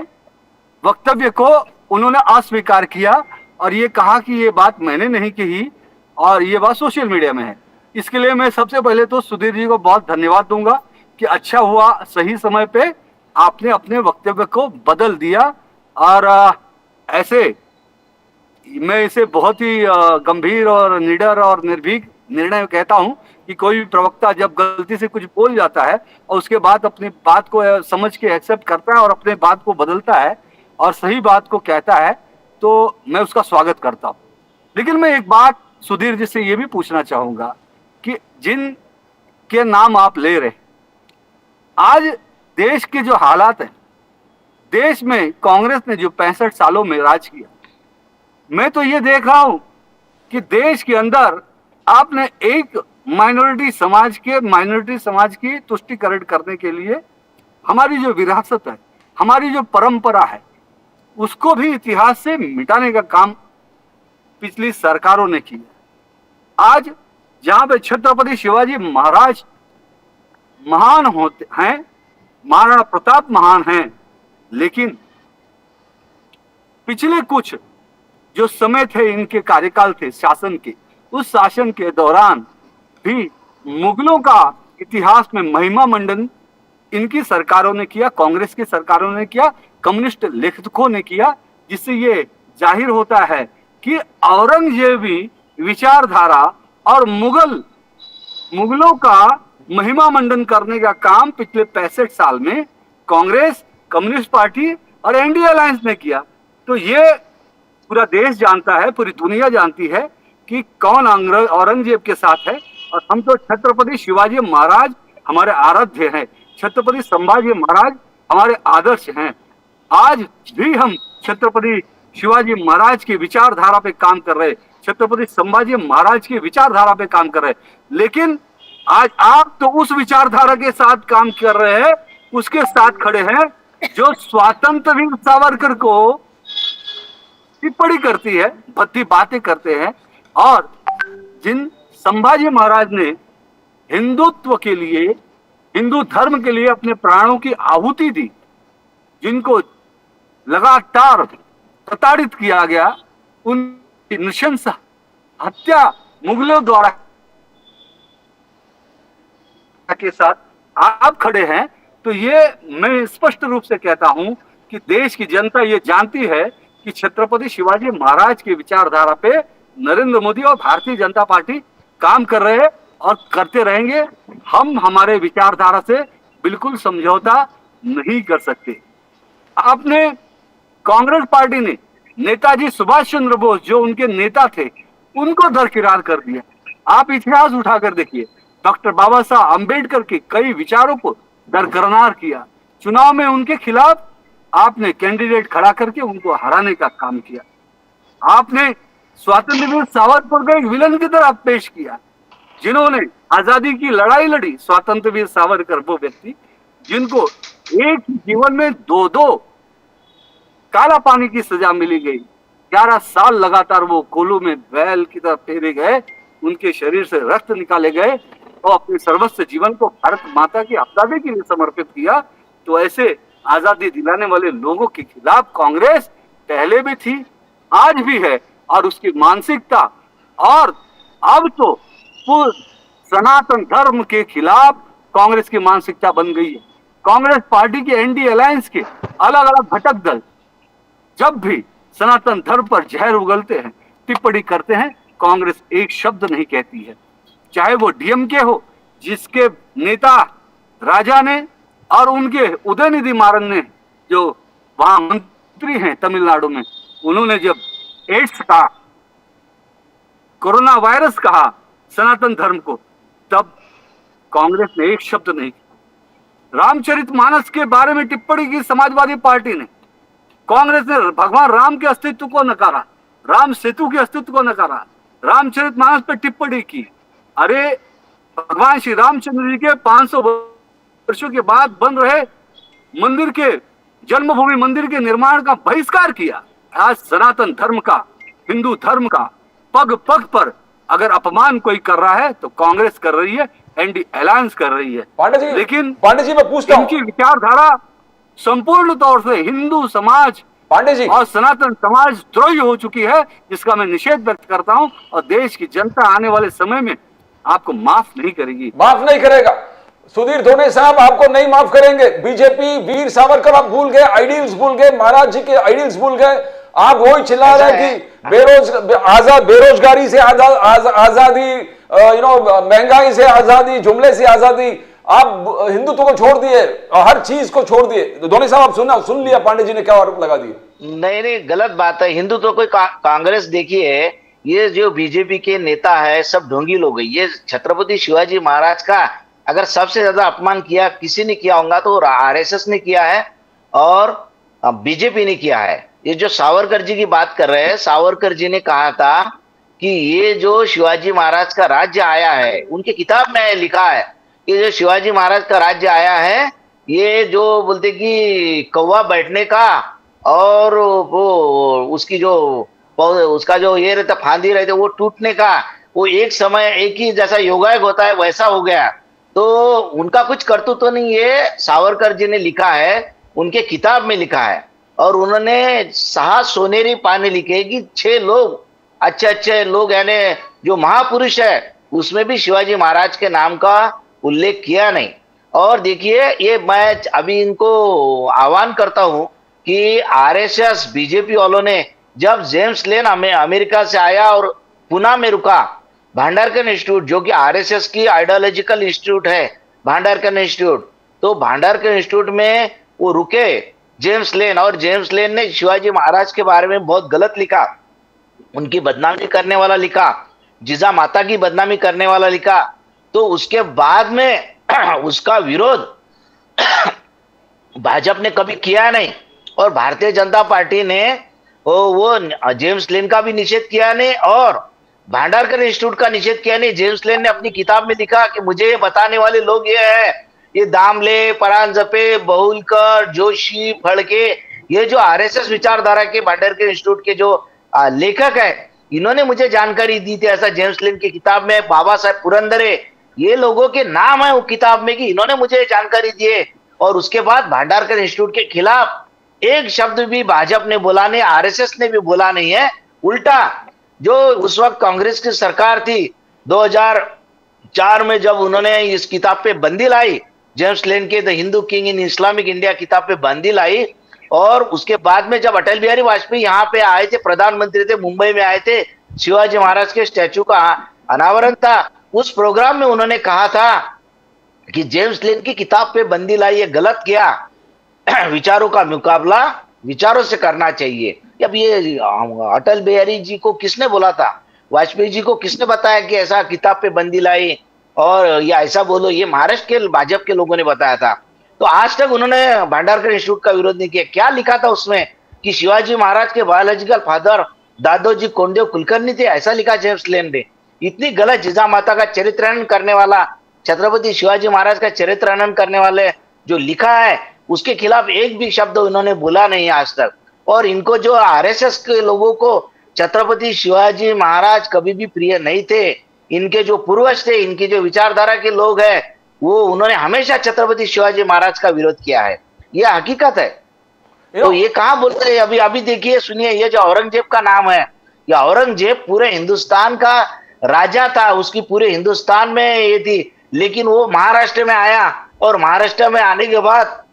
वक्तव्य को उन्होंने अस्वीकार किया और ये कहा कि ये बात मैंने नहीं कही और ये बात सोशल मीडिया में है। इसके लिए मैं सबसे पहले तो सुधीर जी को बहुत धन्यवाद दूंगा कि अच्छा हुआ सही समय पे आपने अपने वक्तव्य को बदल दिया। और ऐसे मैं इसे बहुत ही गंभीर और निडर और निर्भीक निर्णय कहता हूं कि कोई भी प्रवक्ता जब गलती से कुछ बोल जाता है और उसके बाद अपनी बात को समझ के एक्सेप्ट करता है और अपने बात को बदलता है और सही बात को कहता है, तो मैं उसका स्वागत करता हूं। लेकिन मैं एक बात सुधीर जी से ये भी पूछना चाहूंगा कि जिन के नाम आप ले रहे, आज देश के जो हालात है, देश में कांग्रेस ने जो 65 सालों में राज किया, मैं तो ये देख रहा हूं कि देश के अंदर आपने एक माइनॉरिटी समाज की तुष्टिकरण करने के लिए हमारी जो विरासत है, हमारी जो परंपरा है, उसको भी इतिहास से मिटाने का काम पिछली सरकारों ने किया। आज जहां पे छत्रपति शिवाजी महाराज महान होते हैं, महाराणा प्रताप महान हैं, लेकिन पिछले कुछ जो समय थे, इनके कार्यकाल थे शासन के, उस शासन के दौरान भी मुगलों का इतिहास में महिमा मंडन इनकी सरकारों ने किया, कांग्रेस की सरकारों ने किया, कम्युनिस्ट लेखकों ने किया, जिससे ये जाहिर होता है कि औरंगजेबी विचारधारा और मुगलों का महिमा मंडन करने का काम पिछले 65 साल में कांग्रेस, कम्युनिस्ट पार्टी और एनडीए अलायंस ने किया। तो ये पूरा देश जानता है, पूरी दुनिया जानती है कि कौन औरंगजेब के साथ है। और हम तो छत्रपति शिवाजी महाराज हमारे आराध्य हैं, छत्रपति संभाजी महाराज हमारे आदर्श हैं। आज भी हम छत्रपति शिवाजी महाराज की विचारधारा पे काम कर रहे, छत्रपति संभाजी महाराज की विचारधारा पे काम कर रहे। लेकिन आज आप तो उस विचारधारा के साथ काम कर रहे हैं, उसके साथ खड़े हैं जो स्वतंत्र वीर सावरकर को टिप्पणी करती है, भद्दी बातें करते हैं। और जिन संभाजी महाराज ने हिंदुत्व के लिए, हिंदू धर्म के लिए अपने प्राणों की आहुति दी, जिनको लगातार प्रताड़ित किया गया, उनकी नृशंस हत्या मुगलों द्वारा के साथ आप खड़े हैं। तो ये मैं स्पष्ट रूप से कहता हूं कि देश की जनता ये जानती है कि छत्रपति शिवाजी महाराज की विचारधारा पे नरेंद्र मोदी और भारतीय जनता पार्टी काम कर रहे हैं और करते रहेंगे। हम हमारे विचारधारा से बिल्कुल समझौता नहीं कर सकते। आपने कांग्रेस पार्टी ने नेताजी सुभाष चंद्र बोस जो उनके नेता थे, उनको दरकिरार कर दिया। आप इतिहास उठाकर देखिए, डॉक्टर बाबा साहब अंबेडकर के कई विचारों को दरकिरार किया। चुनाव में उनके खिलाफ आपने कैंडिडेट खड़ा करके उनको हराने का काम किया। आपने स्वतंत्र वीर सावरकर को एक विलन की तरह पेश किया, जिन्होंने आजादी की लड़ाई लड़ी। स्वतंत्र वीर सावरकर वो व्यक्ति जिनको एक जीवन में दो काला पानी की सजा मिली गई। 11 साल लगातार वो कोलू में बैल की तरह फेरे गए, उनके शरीर से रक्त निकाले गए और अपने सर्वस्व जीवन को भारत माता की आजादी के लिए समर्पित किया। तो ऐसे आजादी दिलाने वाले लोगों के खिलाफ कांग्रेस पहले भी थी, आज भी है, और उसकी मानसिकता और अब तो सनातन धर्म के खिलाफ कांग्रेस की मानसिकता बन गई है। कांग्रेस पार्टी के एनडीए अलायंस के अलग अलग घटक दल जब भी सनातन धर्म पर जहर उगलते हैं, टिप्पणी करते हैं, कांग्रेस एक शब्द नहीं कहती है। चाहे वो डीएमके हो, जिसके नेता राजा ने और उनके उदयनिधि मारन ने, जो वहां मंत्री हैं तमिलनाडु में, उन्होंने जब एड्स का, कोरोना वायरस कहा सनातन धर्म को, तब कांग्रेस ने एक शब्द नहीं किया। रामचरितमानस के बारे में टिप्पणी की समाजवादी पार्टी ने, कांग्रेस ने भगवान राम के अस्तित्व को नकारा, राम सेतु के अस्तित्व को नकारा, रामचरितमानस पे टिप्पणी की। अरे भगवान श्री रामचंद्र जी के 500 वर्षों के बाद बन रहे मंदिर के, जन्मभूमि मंदिर के निर्माण का बहिष्कार किया। आज सनातन धर्म का, हिंदू धर्म का पग पग पर अगर अपमान कोई कर रहा है तो कांग्रेस कर रही है, एनडी अलायंस कर रही है। पांडे जी, लेकिन पांडे जी मैं पूछता हूं, इनकी विचारधारा संपूर्ण तौर से हिंदू समाज पांडे जी और सनातन समाज द्रोही हो चुकी है, जिसका मैं निषेध व्यक्त करता हूं। और देश की जनता आने वाले समय में आपको माफ नहीं करेगी, माफ नहीं करेगा। सुधीर धोने साहब आपको नहीं माफ करेंगे। बीजेपी, वीर सावरकर आप भूल गए, आइडियल्स भूल गए, महाराज जी के आइडियल्स भूल गए। आप वही चिल्ला रहे हैं कि बेरोजगारी से आजादी, महंगाई से आजादी, जुमले से आजादी। आप हिंदुत्व को छोड़ दिए, हर चीज को छोड़ दिए। तो धोनी साहब आप सुन लिया पांडे जी ने क्या आरोप लगा दिए। नहीं, गलत बात है। हिंदुत्व कोई कांग्रेस देखिए, ये जो बीजेपी के नेता है सब ढोंगी लोग है। ये छत्रपति शिवाजी महाराज का अगर सबसे ज्यादा अपमान किया किसी ने किया होगा तो आरएसएस ने किया है और बीजेपी ने किया है। ये जो सावरकर जी की बात कर रहे हैं, सावरकर जी ने कहा था कि ये जो शिवाजी महाराज का राज्य आया है, उनकी किताब में लिखा है, ये जो शिवाजी महाराज का राज्य आया है, ये जो बोलते कि कौवा बैठने का और वो उसकी जो उसका जो ये रहता फांदी रहते वो टूटने का, वो एक समय एक ही जैसा योगायोग होता है वैसा हो गया। तो उनका कुछ करतूत तो नहीं, ये सावरकर जी ने लिखा है, उनके किताब में लिखा है। और उन्होंने 6 सोनेरी पाने लिखे कि 6 लोग अच्छे अच्छे लोग यानी जो महापुरुष है उसमें भी शिवाजी महाराज के नाम का उल्लेख किया नहीं। और देखिए, ये मैं अभी इनको आह्वान करता हूं कि आरएसएस बीजेपी वालों ने जब जेम्स लेन अमेरिका से आया और पुणे में रुका, भांडारकर इंस्टीट्यूट जो कि आरएसएस की आइडियोलॉजिकल इंस्टीट्यूट है, भांडारकर इंस्टीट्यूट, तो भांडारकर इंस्टीट्यूट में वो रुके जेम्स लेन, और जेम्स लेन ने शिवाजी महाराज के बारे में बहुत गलत लिखा, उनकी बदनामी करने वाला लिखा, जिजा माता की बदनामी करने वाला लिखा। तो उसके बाद में उसका विरोध भाजपा ने कभी किया नहीं और भारतीय जनता पार्टी ने वो जेम्स लेन का भी निषेध किया नहीं और भांडारकर इंस्टीट्यूट का निषेध किया नहीं। जेम्स लेन ने अपनी किताब में लिखा कि मुझे ये बताने वाले लोग ये है, ये दामले, परांजपे, बहुलकर, जोशी, फड़के, ये जो आरएसएस विचारधारा के भांडारकर इंस्टीट्यूट के जो लेखक है, इन्होंने मुझे जानकारी दी थी। ऐसा जेम्स लेन की किताब में बाबा साहेब पुरंदरे, ये लोगों के नाम है वो किताब में कि इन्होंने मुझे जानकारी दी है। और उसके बाद भांडारकर इंस्टीट्यूट के खिलाफ एक शब्द भी भाजपा ने बोला नहीं, आरएसएस ने भी बोला नहीं है। उल्टा जो उस वक्त कांग्रेस की सरकार थी 2004 में, जब उन्होंने इस किताब पे बंदी लाई, जेम्स लेन के the Hindu king in Islamic India किताब पे बंदी लाई, और उसके बाद में जब अटल बिहारी वाजपेयी यहाँ पे आए थे, प्रधानमंत्री थे, मुंबई में आए थे, शिवाजी महाराज के स्टैचू का अनावरण था, उस प्रोग्राम में उन्होंने कहा था कि जेम्स लेन की किताब पे बंदी लाई, ये गलत किया, विचारों का मुकाबला विचारों से करना चाहिए। अब ये अटल बिहारी जी को किसने बोला था, वाजपेयी जी को किसने बताया कि ऐसा किताब पे बंदी लाई और या ऐसा बोलो, ये महाराष्ट्र के भाजपा के लोगों ने बताया था। तो आज तक उन्होंने भांडारकर इंस्टीट्यूट का विरोध नहीं किया। क्या लिखा था उसमें कि शिवाजी महाराज के बायोलॉजिकल फादर दादोजी कोंडदेव कुलकर्णी थे, ऐसा लिखा जेम्स लेन ने। इतनी गलत जिजा माता का चरित्रानंद करने वाला, छत्रपति शिवाजी महाराज का चरित्रानंद करने वाले जो लिखा है, उसके खिलाफ एक भी शब्द उन्होंने बोला नहीं आज तक। और इनको जो आरएसएस के लोगों को छत्रपति शिवाजी महाराज कभी भी प्रिय नहीं थे। इनके जो पूर्वज थे, इनकी जो विचारधारा के लोग हैं, वो उन्होंने हमेशा छत्रपति शिवाजी महाराज का विरोध किया है। ये हकीकत है। तो ये कहाँ बोलते हैं? अभी अभी देखिए, सुनिए, ये जो औरंगजेब का नाम है, ये औरंगजेब पूरे हिंदुस्तान का राजा था, उसकी पूरे हिंदुस्तान में ये थी, लेकिन वो महाराष्ट्र में आया और महाराष्ट्र में आने के बाद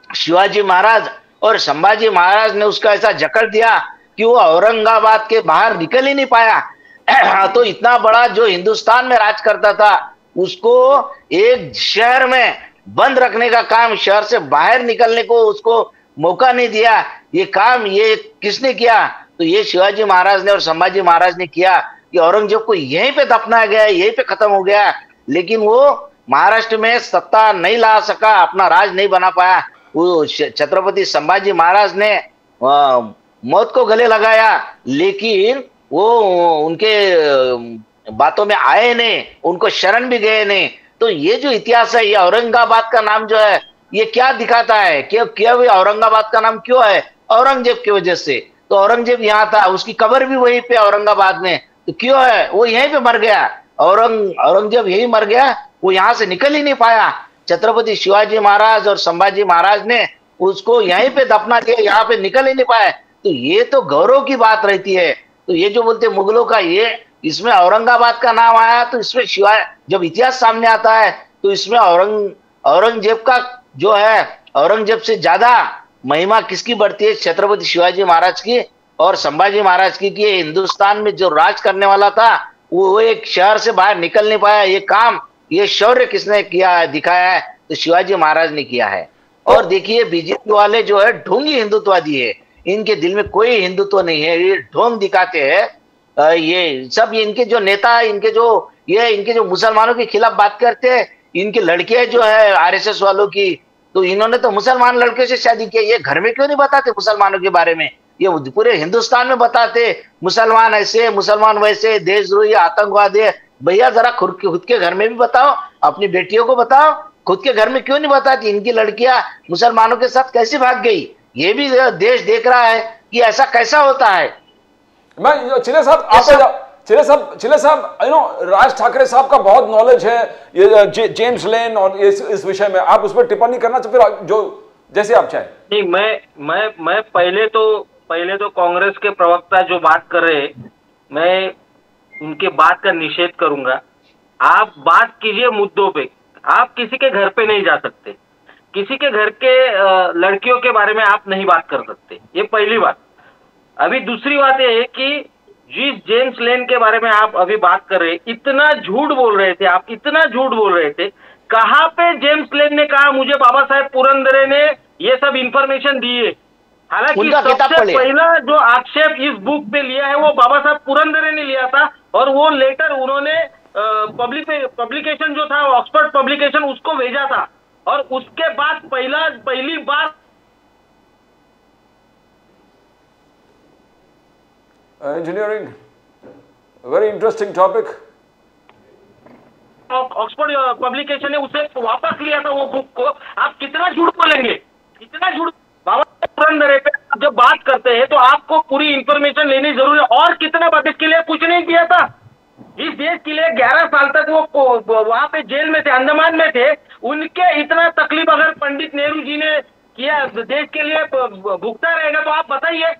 शिवाजी महाराज और संभाजी महाराज ने उसका ऐसा जकड़ दिया कि वो औरंगाबाद के बाहर निकल ही नहीं पाया। तो इतना बड़ा जो हिंदुस्तान में राज करता था, उसको एक शहर में बंद रखने का काम, शहर से बाहर निकलने को उसको मौका नहीं दिया। ये काम ये किसने किया? तो ये शिवाजी महाराज ने और संभाजी महाराज ने किया कि औरंगजेब को यहीं पे दफनाया गया, यहीं पे खत्म हो गया। लेकिन वो महाराष्ट्र में सत्ता नहीं ला सका, अपना राज नहीं बना पाया। वो छत्रपति संभाजी महाराज ने मौत को गले लगाया, लेकिन वो उनके बातों में आए नहीं, उनको शरण भी गए नहीं। तो ये जो इतिहास है, ये औरंगाबाद का नाम जो है, ये क्या दिखाता है कि क्या औरंगाबाद का नाम क्यों है? औरंगजेब की वजह से। तो औरंगजेब यहाँ था, उसकी कब्र भी वहीं पे औरंगाबाद में, तो क्यों है? वो यहीं पे मर गया। औरंगजेब यही मर गया, वो यहाँ से निकल ही नहीं पाया। छत्रपति शिवाजी महाराज और संभाजी महाराज ने उसको यहीं पे दफना दिया, यहाँ पे निकल ही नहीं पाए। तो ये तो गौरव की बात रहती है। तो ये जो बोलते मुगलों का, ये इसमें औरंगाबाद का नाम आया, तो इसमें जब इतिहास सामने आता है तो इसमें औरंगजेब का जो है, औरंगजेब से ज्यादा महिमा किसकी बढ़ती है? छत्रपति शिवाजी महाराज की और संभाजी महाराज की। कि हिंदुस्तान में जो राज करने वाला था, वो एक शहर से बाहर निकल नहीं पाया। ये काम, ये शौर्य किसने किया है, दिखाया है? तो शिवाजी महाराज ने किया है। और देखिए, बीजेपी वाले जो है ढोंगी हिंदुत्ववादी है, इनके दिल में कोई हिंदुत्व नहीं है, ये ढोंग दिखाते हैं। ये सब इनके जो नेता, इनके जो मुसलमानों के खिलाफ बात करते हैं, इनके लड़के जो है आरएसएस वालों की, तो इन्होंने तो मुसलमान लड़के से शादी की। ये घर में क्यों नहीं बताते मुसलमानों के बारे में? ये पूरे हिंदुस्तान में बताते, मुसलमान ऐसे, मुसलमान वैसे, देशद्रोही, आतंकवादी है। भैया जरा खुद के घर में भी बताओ, अपनी बेटियों को बताओ, खुद के घर में क्यों नहीं बताती? इनकी लड़कियां मुसलमानों के साथ कैसे भाग गई? ये भी देश देख रहा है कि ऐसा कैसा होता है। मैं चिले साहब, राज ठाकरे साहब का बहुत नॉलेज है ये जेम्स लेन और इस विषय में, आप उस पर टिप्पणी करना चाहिए, फिर जो जैसे आप चाहें। नहीं, मैं पहले तो कांग्रेस के प्रवक्ता जो बात कर रहे, मैं उनके बात का निषेध करूंगा। आप बात कीजिए मुद्दों पे, आप किसी के घर पे नहीं जा सकते, किसी के घर के लड़कियों के बारे में आप नहीं बात कर सकते, ये पहली बात। अभी दूसरी बात ये है कि जिस जेम्स लेन के बारे में आप अभी बात कर रहे, इतना झूठ बोल रहे थे आप, इतना झूठ बोल रहे थे। कहाँ पे जेम्स लेन ने कहा मुझे बाबा साहेब पुरंदरे ने ये सब इंफॉर्मेशन दी है? हालांकि सबसे पहला जो आक्षेप इस बुक पे लिया है वो बाबा साहब पुरंदरे ने लिया था, और वो लेटर उन्होंने पब्लिकेशन जो था ऑक्सफोर्ड पब्लिकेशन उसको भेजा था, और उसके बाद पहली बार engineering, very interesting topic. Oxford publication ने उसे वापस लिया था वो बुक को। आप कितना झूठ बोलेंगे, कितना झूठ? बाबा पुरंदरे पे जब बात करते हैं तो आपको पूरी इंफॉर्मेशन लेनी जरूरी है। और कितना बात, इसके लिए कुछ नहीं किया था इस देश के लिए। 11 साल तक वो वहां पे जेल में थे, अंडमान में थे। उनके इतना तकलीफ अगर पंडित नेहरू जी ने किया, देश के लिए भुगता रहेगा, तो आप बताइए।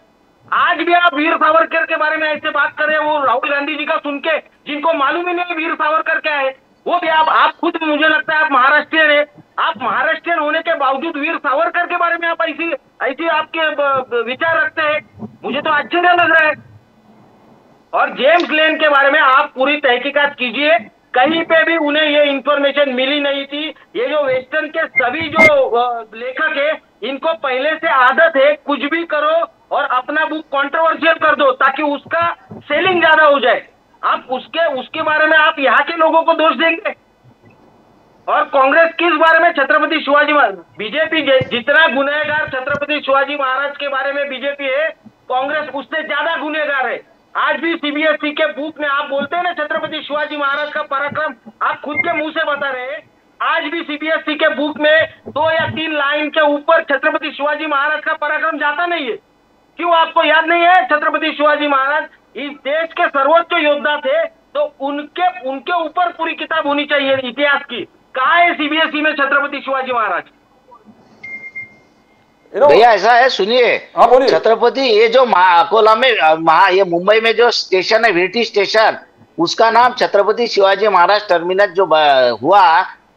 आज भी आप वीर सावरकर के बारे में ऐसे बात कर रहे हैं, वो राहुल गांधी जी का सुन के, जिनको मालूम ही नहीं वीर सावरकर क्या है। वो भी आप खुद, मुझे लगता है आप महाराष्ट्रियन है, आप महाराष्ट्रियन होने के बावजूद वीर सावरकर के बारे में आप ऐसी आपके विचार रखते हैं, मुझे तो आश्चर्य लग रहा है। और जेम्स लेन के बारे में आप पूरी तहकीकात कीजिए, कहीं पे भी उन्हें ये इंफॉर्मेशन मिली नहीं थी। ये जो वेस्टर्न के सभी जो लेखक है, इनको पहले से आदत है कुछ भी करो और अपना बुक कंट्रोवर्शियल कर दो ताकि उसका सेलिंग ज्यादा हो जाए। आप उसके बारे में आप यहाँ के लोगों को दोष देंगे। और कांग्रेस किस बारे में? छत्रपति शिवाजी महाराज। बीजेपी जितना गुनहगार छत्रपति शिवाजी महाराज के बारे में बीजेपी है, कांग्रेस उससे ज्यादा गुनहगार है। आज भी सीबीएसई के बुक में आप बोलते हैं ना छत्रपति शिवाजी महाराज का पराक्रम, आप खुद के मुंह से बता रहे हैं। आज भी सीबीएसई के बुक में 2 या 3 लाइन के ऊपर छत्रपति शिवाजी महाराज का पराक्रम जाता नहीं है। क्यों आपको याद नहीं है? छत्रपति शिवाजी महाराज इस देश के सर्वोच्च योद्धा थे, तो उनके ऊपर पूरी किताब होनी चाहिए इतिहास की। कहाँ है सीबीएसई में छत्रपति शिवाजी महाराज? भैया ऐसा है, सुनिए। हाँ, बोलिए। छत्रपति ये जो अकोला में ये मुंबई में जो स्टेशन है वीटी स्टेशन, उसका नाम छत्रपति शिवाजी महाराज टर्मिनस जो हुआ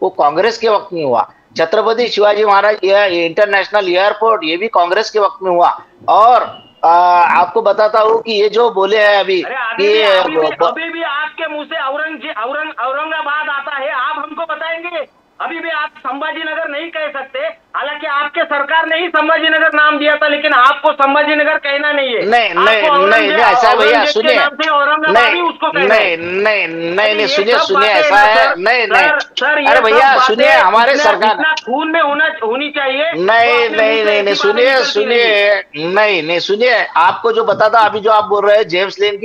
वो कांग्रेस के वक्त में हुआ। छत्रपति शिवाजी महाराज इंटरनेशनल एयरपोर्ट ये भी कांग्रेस के वक्त में हुआ। और आपको बताता हूँ कि ये जो बोले हैं अभी अभी भी आपके मुंह से औरंगाबाद आता है, आप हमको बताएंगे? अभी भी आप संभाजीनगर नहीं कह सकते, हालांकि आपके सरकार ने ही संभाजीनगर नाम दिया था, लेकिन आपको संभाजीनगर कहना नहीं है। नहीं ऐसा है भैया, सुनिए। नहीं सुनिए ऐसा है। नहीं अरे भैया सुनिए, हमारे सरकार खून में होनी चाहिए। नहीं सुनिए, आपको जो बता था अभी जो आप बोल रहे हैं जेम्स लेन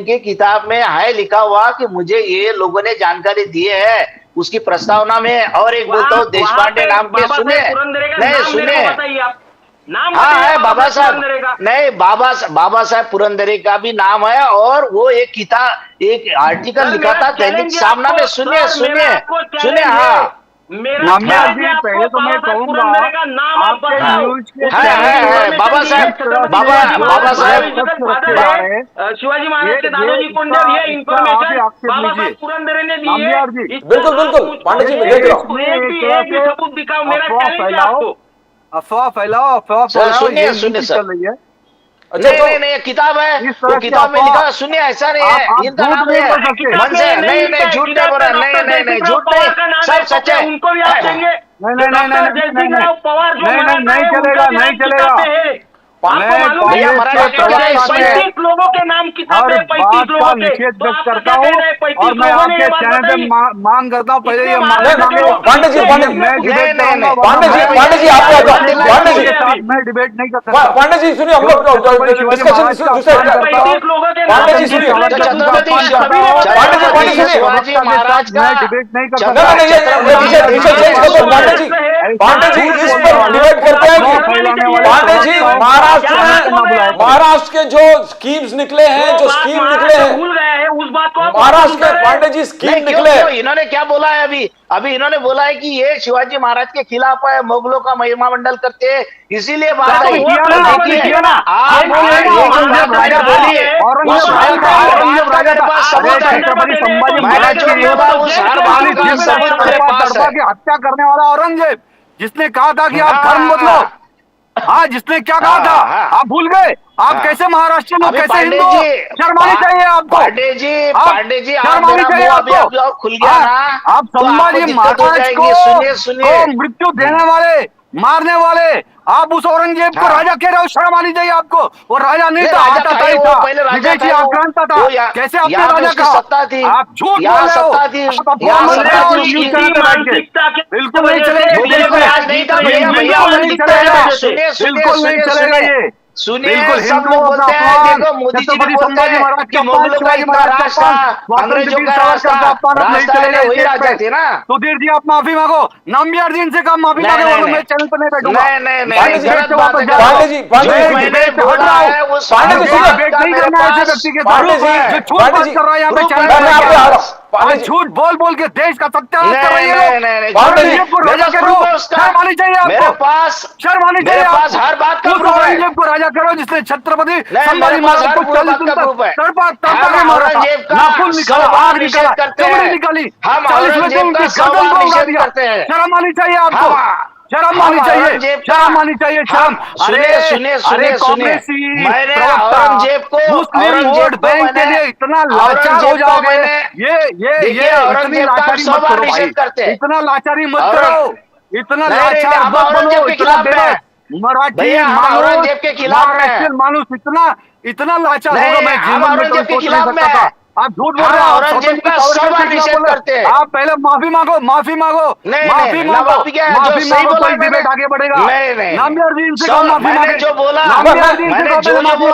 की किताब में है लिखा हुआ कि मुझे ये लोगों ने जानकारी दी है उसकी प्रस्तावना में। और एक बोलता हूँ देशपांडे नाम के, सुनिए नहीं सुनिए, हाँ है बाबा साहब, नहीं बाबा साहब पुरंदरे का भी नाम है। और वो एक किताब एक आर्टिकल लिखा था दैनिक सामना में। सुनिए हाँ नामियार जी, पहले तो मैं कहूँगा आपके न्यूज के बाबा साहब शिवाजी महाराज के दादाजी कोंडर ये इंफॉर्मेशन बाबा साहब पुरंदरे ने दी है। बिल्कुल पांडे जी, मैं देख रहा हूँ। एक भी सबूत दिखाओ, मेरा चैलेंज आपको। अफवाह फैलाओ सुनिए सर। नहीं किताब है, वो किताब में लिखा। सुनिए ऐसा नहीं है, इनका नाम है मन से। नहीं झूठ नहीं बोल रहा, नहीं झूठ नहीं, सब सच है। उनको भी आप देंगे। नहीं चलेगा। भैया 35 लोगों के नाम किताब है, 35 लोगों के निषेध व्यक्त करता हूँ और मैं आपके चैनल पे मांग करता हूँ पहले ये पांडे जी मैं डिबेट नहीं कर सकता। पांडे जी सुनिए, हम लोग डिस्कशन पांडे जी सुनिए, शिवाजी महाराज का डिबेट नहीं कर सकता। पांडे जी इस पर डिबेट करते हैं कि पांडे जी महाराष्ट्र के जो स्कीम्स निकले हैं, जो स्कीम निकले हैं, भूल गए हैं उस बात को। महाराष्ट्र के पांडे जी स्कीम निकले। इन्होंने क्या बोला है अभी इन्होंने बोला है कि ये शिवाजी महाराज के खिलाफ है, मुगलों का महिमा मंडल करते हैं, इसीलिए बात आई। आप हत्या करने वाला औरंगजेब जिसने कहा था कि आप धर्म बदलो, हाँ जिसने क्या कहा था आप भूल गए? आप कैसे महाराष्ट्र में, कैसे हिंदू? शर्म आनी चाहिए आपको। पांडे जी शर्म आनी चाहिए आपको। खुल गया ना, आप संभाजी महाराज को सुनिए मृत्यु देने वाले, मारने वाले, आप उस औरंगजेब को राजा कह रहे हो। शर्म आनी चाहिए आपको। वो राजा नहीं था, आताताई था, विदेशी आक्रांता था। कैसे आपने राजा कहा? आप झूठ बोल रहे हो। बिल्कुल नहीं चलेगा, बिल्कुल नहीं चलेगा ये। सुनिए सब लोग बोलते हैं, देखो मोदी जी भी बोलते हैं कि मुगलों का इतना राज था, अंग्रेजों का राज था, वही राजा थे ना। सुधीर जी आप माफी मांगो, नाम्बियार जी इनसे कम माफी मांगे, वो मैं चैनल पर नहीं बैठूंगा। नहीं पांडे जी पांडे जी नहीं करना है ऐसे व्यक्ति के साथ जो झूठ बात कर रहा है यहाँ पे चैनल पर। झूठ बोल बोल के देश का सत्यानाश कर रहे हैं। औरंगजेब को राजा करो, शर्म आनी चाहिए आपको। शर्म आनी चाहिए आपको। हर बात का औरंगजेब को राजा करो जिसने छत्रपति संभाजी महाराज को 40 दिन तक तड़पा के मारा था, नाखून निकाला, आग निकाला, चमड़ी निकाली, 40 लोगों की गर्दन को उड़ा दिया। शर्म आनी चाहिए आपको, शर्म आनी चाहिए, शर्म आनी चाहिए, शर्म। सुनिए मैंने औरंगजेब को मुस्लिम वोट बैंक के लिए इतना लाचार हो जाओगे, ये इतनी लाचारी मत करो भाई, इतना लाचारी मत करो, इतना लाचार मत बनो, इतना बेरोजगार मराठी मानुस इतना लाचार होगा मैं जीवन में सोच नहीं सकता था। आप झूठ बोल रहे हो, औरंगजेब का सर्व निषेध करते हैं। आप पहले माफी मांगो, माफी मांगो, माफी मांगो, कोई डिबेट आगे बढ़ेगा। नाम्बियार जी इनसे कम माफी मांगे, जो बोला नाम्बियार जी इनसे कम माफी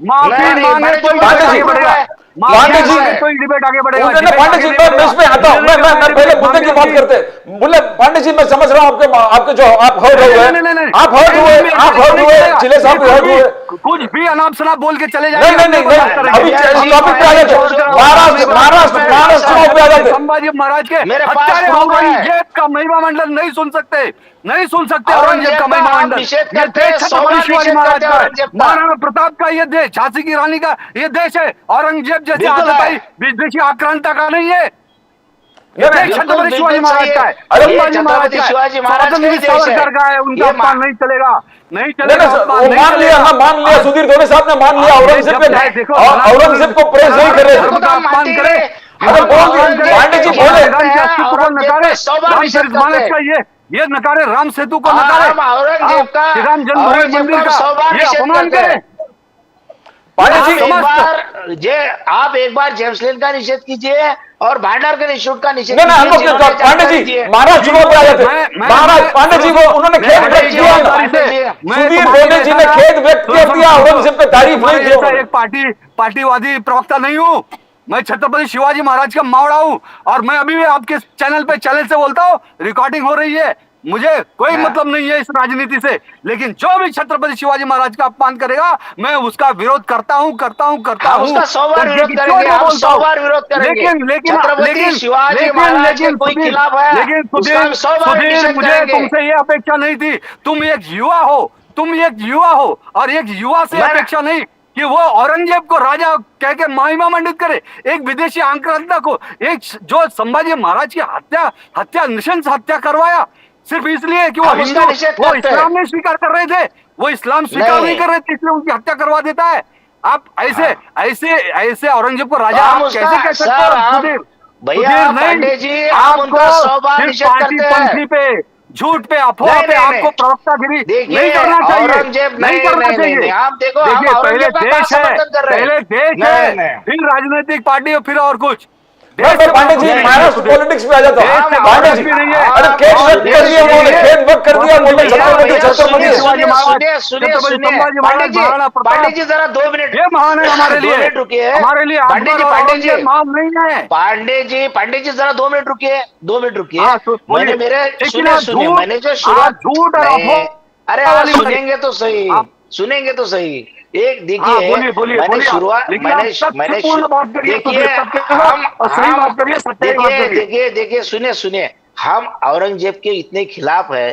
मांगे, कोई आगे बढ़ेगा। पांडे जी कोई डिबेट आगे बढ़ेगा। पांडे जी मैं इसमें आता हूँ, मैं पहले मुद्दे की बात करते बोले। पांडे जी मैं समझ रहा हूँ आपके जो आप हर्ट हुए, आप हर्ट हुए, चिले साहब कुछ भी अनाप शनाप बोल के चले नहीं नहीं नहीं अभी टॉपिक पे आ जाते महाराष्ट्र चुनाव पे आ जाते। संभाजी महाराज के मेरे पास हत्यारे प्रूफ है। औरंगजेब का महिमा मंडल नहीं सुन सकते, नहीं सुन सकते औरंगजेब का महिमा मंडल। ये देश छत्रपति शिवाजी महाराज का है, महाराणा प्रताप का ये देश, झांसी की रानी का ये देश है। औरंगजेब जैसे आतताई विदेशी आक्रांता का नहीं है, ये देश छत्रपति शिवाजी महाराज का है, संभाजी महाराज का है, स्वतंत्र सावरकर का है। उनका अपमान नहीं चलेगा, नहीं चलेगा। मान लिया सुधीर दोने साहब ने मान लिया औरंगजेब को प्रेस नहीं कर रहे थे। अपमान करे, पांडे जी बोले नकारे ये नकारे राम सेतु को नकारे, राम जन्मभूमि मंदिर का ये अपमान करे। पांडे जी आप एक बार जेम्स लेन का निषेध कीजिए और भांडारकर इंस्टीट्यूट का निषेध नहीं हम लोग पांडे जी महाराज चुनाव पे आ जाते। महाराज पांडे जी को उन्होंने खेद व्यक्त किया, सुधीर दोने जी ने खेद व्यक्त किया, औरंगजेब पे तारीफ नहीं की। एक पार्टीवादी प्रवक्ता नहीं हूँ, मैं छत्रपति शिवाजी महाराज का मावड़ा हूँ। और मैं अभी भी आपके चैनल पे चैनल से बोलता हूँ, रिकॉर्डिंग हो रही है, मुझे कोई मतलब नहीं है इस राजनीति से। लेकिन जो भी छत्रपति शिवाजी महाराज का अपमान करेगा मैं उसका विरोध करता हूँ। उसका 100 बार विरोध करेंगे, हम 100 बार विरोध करेंगे। छत्रपति शिवाजी महाराज के कोई खिलाफ है, मुझे तुमसे ये अपेक्षा नहीं थी। तुम एक युवा हो और एक युवा से अपेक्षा नहीं कि वो औरंगजेब को राजा कह के महिमा मंडित करे, एक विदेशी आक्रांता को, एक जो संभाजी महाराज की हत्या नृशंस हत्या करवाया सिर्फ इसलिए कि वो हिंदू, वो इस्लाम नहीं स्वीकार कर रहे थे, वो इस्लाम स्वीकार नहीं कर रहे थे, इसलिए उनकी हत्या करवा देता है। आप ऐसे औरंगजेब को राजा आप कैसे कह सकते हो? भैया पांडे जी आप उनका 100 बार निषेध करते हैं, पे झूठ पे अफवाह पे आपको प्रवक्तागिरी नहीं करना चाहिए, नहीं करना चाहिए। आप देखो पहले देश है, फिर राजनीतिक पार्टी और फिर और कुछ। पांडे जी महाराष्ट्र पॉलिटिक्स में आ जाता है। पांडे जी अरे खेद व्यक्त कर दिया बोले, खेद व्यक्त कर दिया बोले छत्रपति शिवाजी महाराज। पांडे जी जरा 2 मिनट, ये महान है हमारे लिए, रुकिए हमारे लिए महान नहीं है। पांडे जी जरा 2 मिनट रुकिए, 2 मिनट रुकिए। मैंने मेरे सुनिए मैंने जो शुरुआत, अरे आप सुनेंगे तो सही, एक देखिए मैंने शुरुआत देखिए सुनिए हम औरंगजेब के इतने खिलाफ है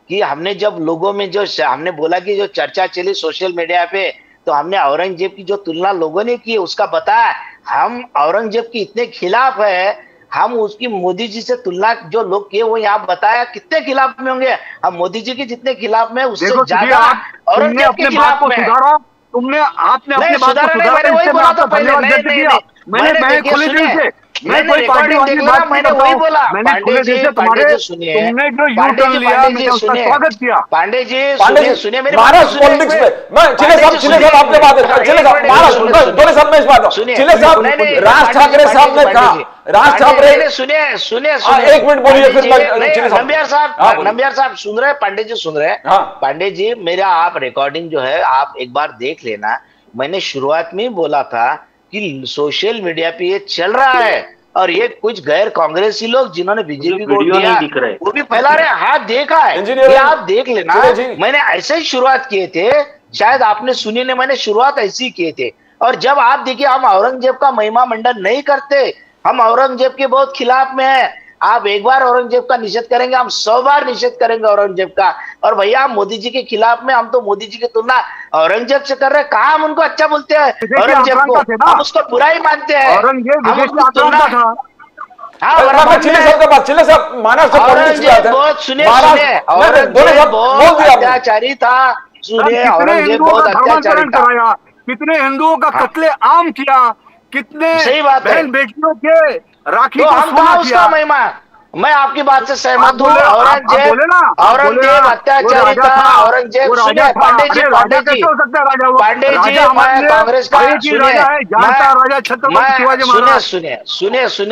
कि हमने जब लोगों में जो हमने बोला कि जो चर्चा चली सोशल मीडिया पे, तो हमने औरंगजेब की जो तुलना लोगों ने की उसका बताया। हम औरंगजेब के इतने खिलाफ है, हम उसकी मोदी जी से तुलना जो लोग किए वो यहाँ बताया कितने खिलाफ में होंगे। हम मोदी जी के जितने खिलाफ में उससे ज्यादा औरंगजेब के खिलाफ में। आपने अपने बात को सुधारा, वही बोला तो पहले मैं खुले दिल से, मैं कोई पार्टी मैंने वही बोला। पांडे जी सुनिए, तुमने जो यू-टर्न लिया मैंने उसका स्वागत किया। पांडे जी सुनिए मेरी महाराष्ट्र पॉलिटिक्स में मैं चिले साहब आपके बात है, चिले साहब महाराष्ट्र दोनों साहब में इस बात चिले साहब राज ठाकरे साहब ने कहा, राज ठाकरे सुनिए एक मिनट बोलिए फिर नंबियार साहब सुन रहे हैं, पांडे जी सुन रहे हैं। पांडे जी मेरा आप रिकॉर्डिंग जो है आप एक बार देख लेना। मैंने शुरुआत में बोला था कि सोशल मीडिया पे ये चल रहा है और ये कुछ गैर कांग्रेसी लोग जिन्होंने बीजेपी को दिया वो भी फैला रहे हैं। हाँ देखा है, ये आप देख लेना। मैंने ऐसे ही शुरुआत किए थे, शायद आपने सुनी नहीं, मैंने शुरुआत ऐसी ही किए थे। और जब आप देखिए हम औरंगजेब का महिमा मंडन नहीं करते, हम औरंगजेब के बहुत खिलाफ में है। आप एक बार औरंगजेब का निषेध करेंगे, हम 100 बार निषेध करेंगे औरंगजेब का। और भैया हम मोदी जी के खिलाफ में, हम तो मोदी जी की तुलना औरंगजेब से कर रहे हैं। कहा हम उनको अच्छा बोलते हैं औरंगजेब को, हम उसको बुरा ही मानते हैं। हम उसको तुलना चिले साहब औरंगजेब बहुत औरंगजेब बहुत अत्याचारी था। औरंगजेब बहुत अत्याचारी था, कितने हिंदुओं का कत्ले आम किया, कितने सही बात है बहन बेटियों के राखी तो हम कहा उसका महिमा। मैं आपकी बात से सहमत हूँ। औरंगजेब अत्याचारी था। औरंगजेब सुनिए पांडे जी मैं कांग्रेस का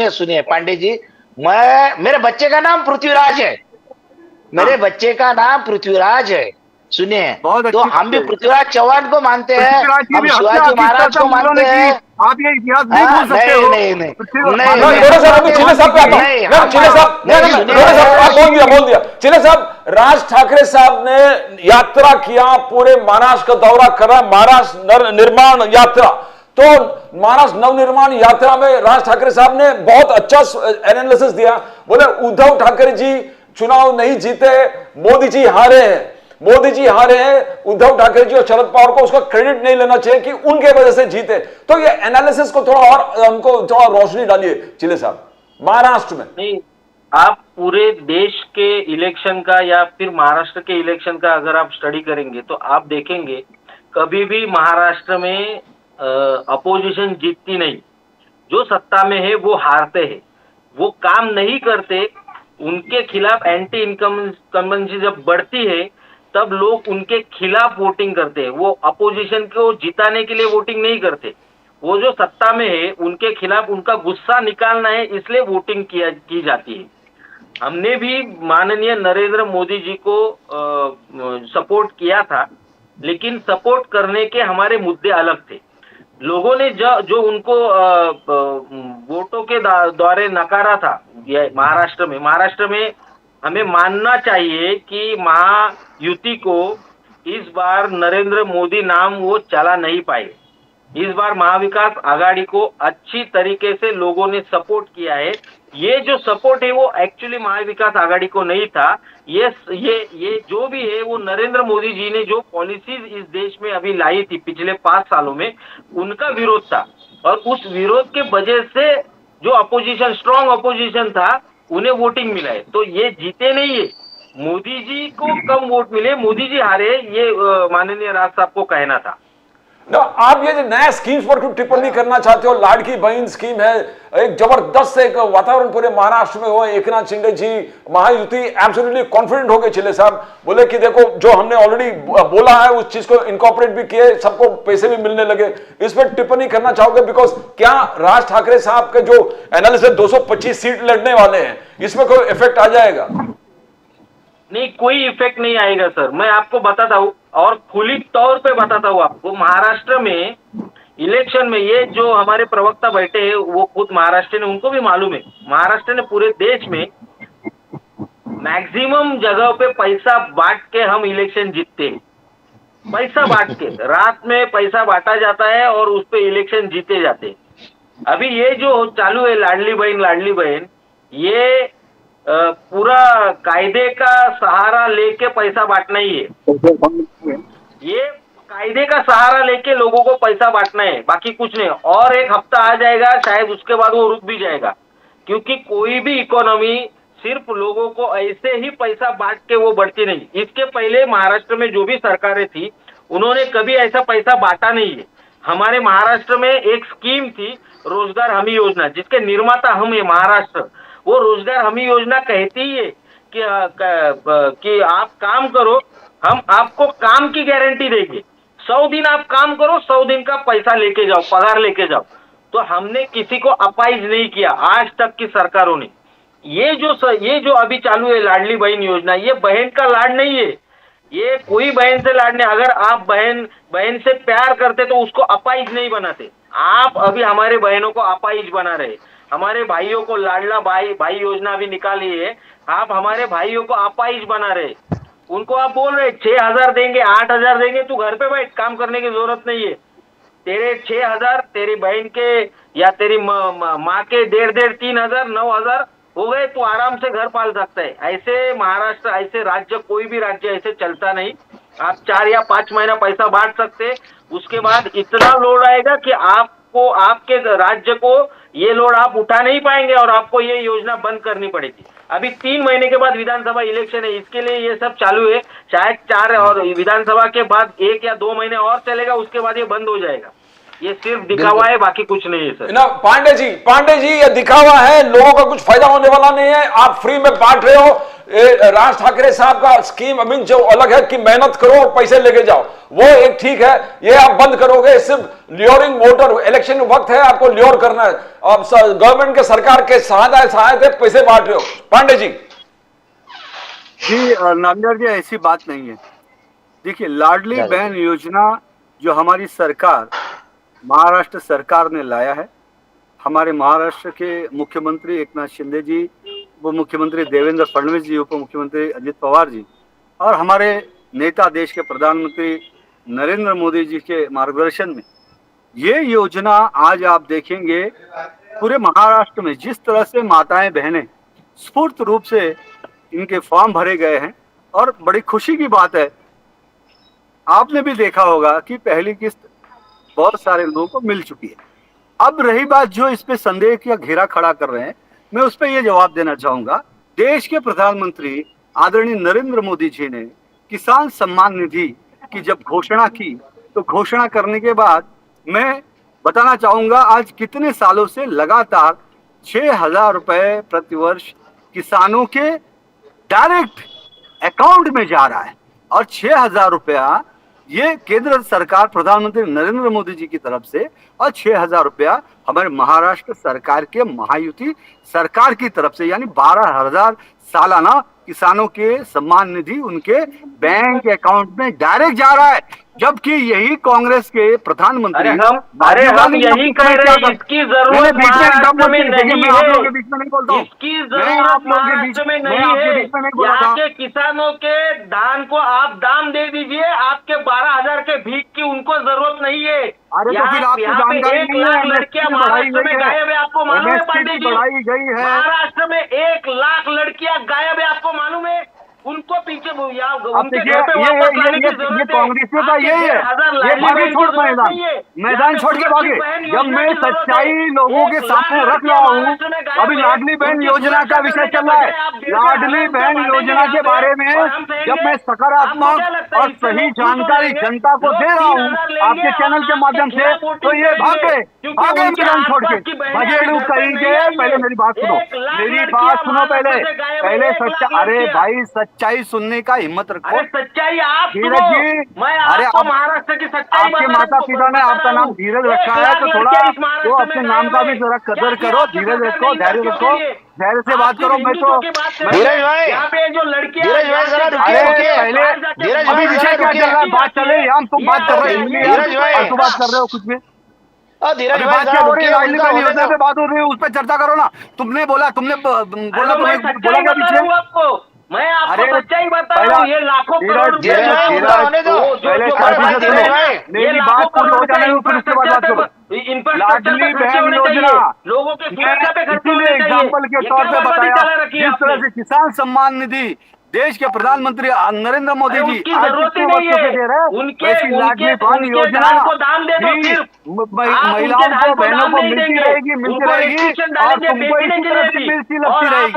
सुनिए पांडे जी, मैं मेरे बच्चे का नाम पृथ्वीराज है, मेरे बच्चे का नाम पृथ्वीराज है। सुनिए तो हम भी पृथ्वीराज चौहान को मानते हैं, हम शिवाजी महाराज को मानते हैं। आप ये इतिहास नहीं भूल सकते हो। चिले साहब चिले साहब राज ठाकरे साहब ने यात्रा किया, पूरे महाराष्ट्र का दौरा करा, महाराष्ट्र निर्माण यात्रा। तो महाराष्ट्र नवनिर्माण यात्रा में राज ठाकरे साहब ने बहुत अच्छा एनालिसिस दिया। बोले उद्धव ठाकरे जी चुनाव नहीं जीते, मोदी जी हारे हैं, मोदी जी हारे हैं। उद्धव ठाकरे जी और शरद पवार को उसका क्रेडिट नहीं लेना चाहिए कि उनके वजह से जीते। तो ये एनालिसिस को थोड़ा और हमको थोड़ा रोशनी डालिए चिले साहब, महाराष्ट्र में। नहीं, आप पूरे देश के इलेक्शन का या फिर महाराष्ट्र के इलेक्शन का अगर आप स्टडी करेंगे तो आप देखेंगे कभी भी महाराष्ट्र में अपोजिशन जीतती नहीं। जो सत्ता में है वो हारते हैं, वो काम नहीं करते, उनके खिलाफ एंटी इनकम्बेंसी जब बढ़ती है तब लोग उनके खिलाफ वोटिंग करते हैं। वो अपोजिशन को जिताने के लिए वोटिंग नहीं करते, वो जो सत्ता में है उनके खिलाफ उनका गुस्सा निकालना है, इसलिए वोटिंग की जाती है। हमने भी माननीय नरेंद्र मोदी जी को सपोर्ट किया था, लेकिन सपोर्ट करने के हमारे मुद्दे अलग थे। लोगों ने जो उनको वोटों के द्वारे नकारा था महाराष्ट्र में हमें मानना चाहिए कि महायुति को इस बार नरेंद्र मोदी नाम वो चला नहीं पाए। इस बार महाविकास आघाड़ी को अच्छी तरीके से लोगों ने सपोर्ट किया है। ये जो सपोर्ट है वो एक्चुअली महाविकास आघाड़ी को नहीं था, ये जो भी है वो नरेंद्र मोदी जी ने जो पॉलिसीज इस देश में अभी लाई थी पिछले 5 सालों में, उनका विरोध था। और उस विरोध के वजह से जो अपोजिशन, स्ट्रॉन्ग अपोजिशन था, उन्हें वोटिंग मिला है। तो ये जीते नहीं है, मोदी जी को कम वोट मिले, मोदी जी हारे, ये माननीय राज साहब को कहना था। ना आप ये जो नया स्कीम्स पर कुछ टिप्पणी करना चाहते हो? लाडकी बहन स्कीम है, एक जबरदस्त एक वातावरण पूरे महाराष्ट्र में हुआ। एकनाथ शिंदे जी, महायुति एब्सोल्युटली कॉन्फिडेंट हो गए चिले साहब, बोले कि देखो जो हमने ऑलरेडी बोला है उस चीज को इनकॉर्पोरेट भी किए, सबको पैसे भी मिलने लगे। इस पर टिप्पणी करना चाहोगे? बिकॉज क्या राज ठाकरे साहब के जो एनालिसिस 225 सीट लड़ने वाले हैं, इसमें कोई इफेक्ट आ जाएगा? नहीं, कोई इफेक्ट नहीं आएगा सर। मैं आपको बताता हूँ और खुली तौर पे बताता हूँ आपको। महाराष्ट्र में इलेक्शन में ये जो हमारे प्रवक्ता बैठे हैं वो खुद महाराष्ट्र ने, उनको भी मालूम है, महाराष्ट्र ने पूरे देश में मैक्सिमम जगह पे पैसा बांट के हम इलेक्शन जीतते हैं। पैसा बांट के रात में पैसा बांटा जाता है और उस पे इलेक्शन जीते जाते हैं। अभी ये जो चालू है लाडली बहन, ये पूरा कायदे का सहारा लेके पैसा बांटना ही है। ये कायदे का सहारा लेके लोगों को पैसा बांटना है, बाकी कुछ नहीं। और एक हफ्ता आ जाएगा शायद, उसके बाद वो रुक भी जाएगा, क्योंकि कोई भी इकोनॉमी सिर्फ लोगों को ऐसे ही पैसा बांट के वो बढ़ती नहीं। इसके पहले महाराष्ट्र में जो भी सरकारें थी उन्होंने कभी ऐसा पैसा बांटा नहीं है। हमारे महाराष्ट्र में एक स्कीम थी रोजगार हमी योजना, जिसके निर्माता हम है महाराष्ट्र। वो रोजगार हमी योजना कहती है कि आप काम करो, हम आपको काम की गारंटी देंगे। 100 दिन आप काम करो, 100 दिन का पैसा लेके जाओ, पगार लेके जाओ। तो हमने किसी को अपाइज नहीं किया आज तक की सरकारों ने। ये जो अभी चालू है लाडली बहन योजना, ये बहन का लाड नहीं है, ये कोई बहन से लाड नहीं। अगर आप बहन से प्यार करते तो उसको अपाइज नहीं बनाते। आप अभी हमारे बहनों को अपाइज बना रहे। हमारे भाइयों को लाडला भाई योजना भी निकाली है, आप हमारे भाइयों को अपाइज बना रहे। उनको आप बोल रहे 6,000 देंगे, 8,000 देंगे, तू घर पे बैठ, काम करने की जरूरत नहीं है। तेरे 6,000 तेरी बहन के या तेरी माँ के 1,500, 3,000, 9,000 हो गए, तू आराम से घर पाल सकता है। ऐसे महाराष्ट्र, ऐसे राज्य, कोई भी राज्य ऐसे चलता नहीं। आप 4 या 5 महीना पैसा बांट सकते, उसके बाद इतना लोड आएगा कि आपको, आपके राज्य को ये लोड आप उठा नहीं पाएंगे और आपको ये योजना बंद करनी पड़ेगी। अभी 3 महीने के बाद विधानसभा इलेक्शन है, इसके लिए ये सब चालू है। शायद 4 और विधानसभा के बाद 1 या 2 महीने और चलेगा, उसके बाद ये बंद हो जाएगा। ये सिर्फ दिखावा है, बाकी कुछ नहीं है सर। ना पांडे जी ये दिखावा है, लोगों का कुछ फायदा होने वाला नहीं है। आप फ्री में बांट रहे हो। राज ठाकरे साहब का स्कीम अभी जो अलग है कि मेहनत करो और पैसे लेके जाओ, वो एक ठीक है। ये आप बंद करोगे, सिर्फ ल्योरिंग वोटर, इलेक्शन वक्त है, आपको ल्योर करना है। अब गवर्नमेंट के, सरकार के सहायता पैसे बांट रहे हो। पांडे जी नामदार जी, ऐसी बात नहीं है। देखिए, लाडली बहन योजना जो हमारी सरकार, महाराष्ट्र सरकार ने लाया है, हमारे महाराष्ट्र के मुख्यमंत्री एकनाथ शिंदे जी, वो मुख्यमंत्री देवेंद्र फडणवीस जी, उप मुख्यमंत्री अजित पवार जी, और हमारे नेता देश के प्रधानमंत्री नरेंद्र मोदी जी के मार्गदर्शन में ये योजना आज आप देखेंगे पूरे महाराष्ट्र में जिस तरह से माताएं बहनें स्फूर्त रूप से इनके फॉर्म भरे गए हैं। और बड़ी खुशी की बात है, आपने भी देखा होगा कि पहली किस्त बहुत सारे लोगों को मिल चुकी है। अब रही बात जो इस पे संदेह या घेरा खड़ा कर रहे हैं, मैं उस पर यह जवाब देना चाहूंगा। देश के प्रधानमंत्री आदरणीय नरेंद्र मोदी जी ने किसान सम्मान निधि की जब घोषणा की, तो घोषणा करने के बाद मैं बताना चाहूंगा आज कितने सालों से लगातार 6,000 रुपए प्रतिवर्ष किसानों के डायरेक्ट अकाउंट में जा रहा है। और 6,000 रुपया ये केंद्र सरकार प्रधानमंत्री नरेंद्र मोदी जी की तरफ से, और 6,000 रुपया हमारे महाराष्ट्र सरकार के महायुति सरकार की तरफ से, यानी 12,000 सालाना किसानों के सम्मान निधि उनके बैंक अकाउंट में डायरेक्ट जा रहा है। जबकि यही कांग्रेस के प्रधानमंत्री हम यही कह रहे हैं, इसकी जरूरत महाराष्ट्र में नहीं है, बीच में नहीं बोलता हूँ, इसकी जरूरत महाराष्ट्र में नहीं है। यहाँ के किसानों के धान को आप दाम दे दीजिए, आपके 12,000 के भीख की उनको जरूरत नहीं है। अरे तो फिर आपको जानकारी 1 लाख लड़कियां महाराष्ट्र में गायब है, आपको मालूम है पांडे जी? बढ़ाई गई है महाराष्ट्र में 1 लाख लड़कियां गायब है, आपको मालूम है? उनको पीछे उनके घर पे वापस लाने की जरूरत है। कांग्रेस का यही है, ये भागे छोड़ मैदान छोड़ के भागे। जब मैं सच्चाई लोगों के सामने रख रहा हूँ, अभी लाडली बहन योजना का विषय चल रहा है, लाडली बहन योजना के बारे में जब मैं सकारात्मक और सही जानकारी जनता को दे रहा हूँ आपके चैनल के माध्यम से, तो ये भागे मैदान छोड़ के बजेड़ू कहेंगे। पहले मेरी बात सुनो, पहले सच्चा, अरे भाई सच्चाई सुनने का हिम्मत रखो। सच्चाई आप धीरज जी, अरे आप महाराष्ट्र की सच्चाई, आपके माता पिता ने आपका नाम धीरज रखा है, तो थोड़ा तो अपने नाम का भी जरा कदर करो, धीरज रखो, धैर्य रखो, धैर्य से बात करो। मैं तो धीरज भाई, यहाँ पे जो लड़कियां, पहले अभी विषय क्या चल रहा है, बात चल रही है, हम तुम बात कर रहे हो, तुम बात कर रहे हो कुछ भी बात क्या हो रही है, राजनीतिक योजना पे बात हो रही है, उस पर चर्चा करो ना। तुमने बोला क्या पीछे आपको, मैं आपको सच्चाई बता रहा हूँ। ये लाखों करोड़ रुपए मेरी बात पूरी हो जाने दो, फिर उसके बाद बात करो। लाडली बहन योजना लोगों के सुरक्षा पे खर्च होने चाहिए। एग्जाम्पल के तौर पे बताया, जिस तरह से किसान सम्मान निधि देश के प्रधानमंत्री नरेंद्र मोदी जी जरूरत ही नहीं है, उनके लाडली बहन योजना को दाम दे दो, महिलाओं को बहनों को मिलती रहेगी और तुमको इसी तरह से मिर्ची लगती रहेगी,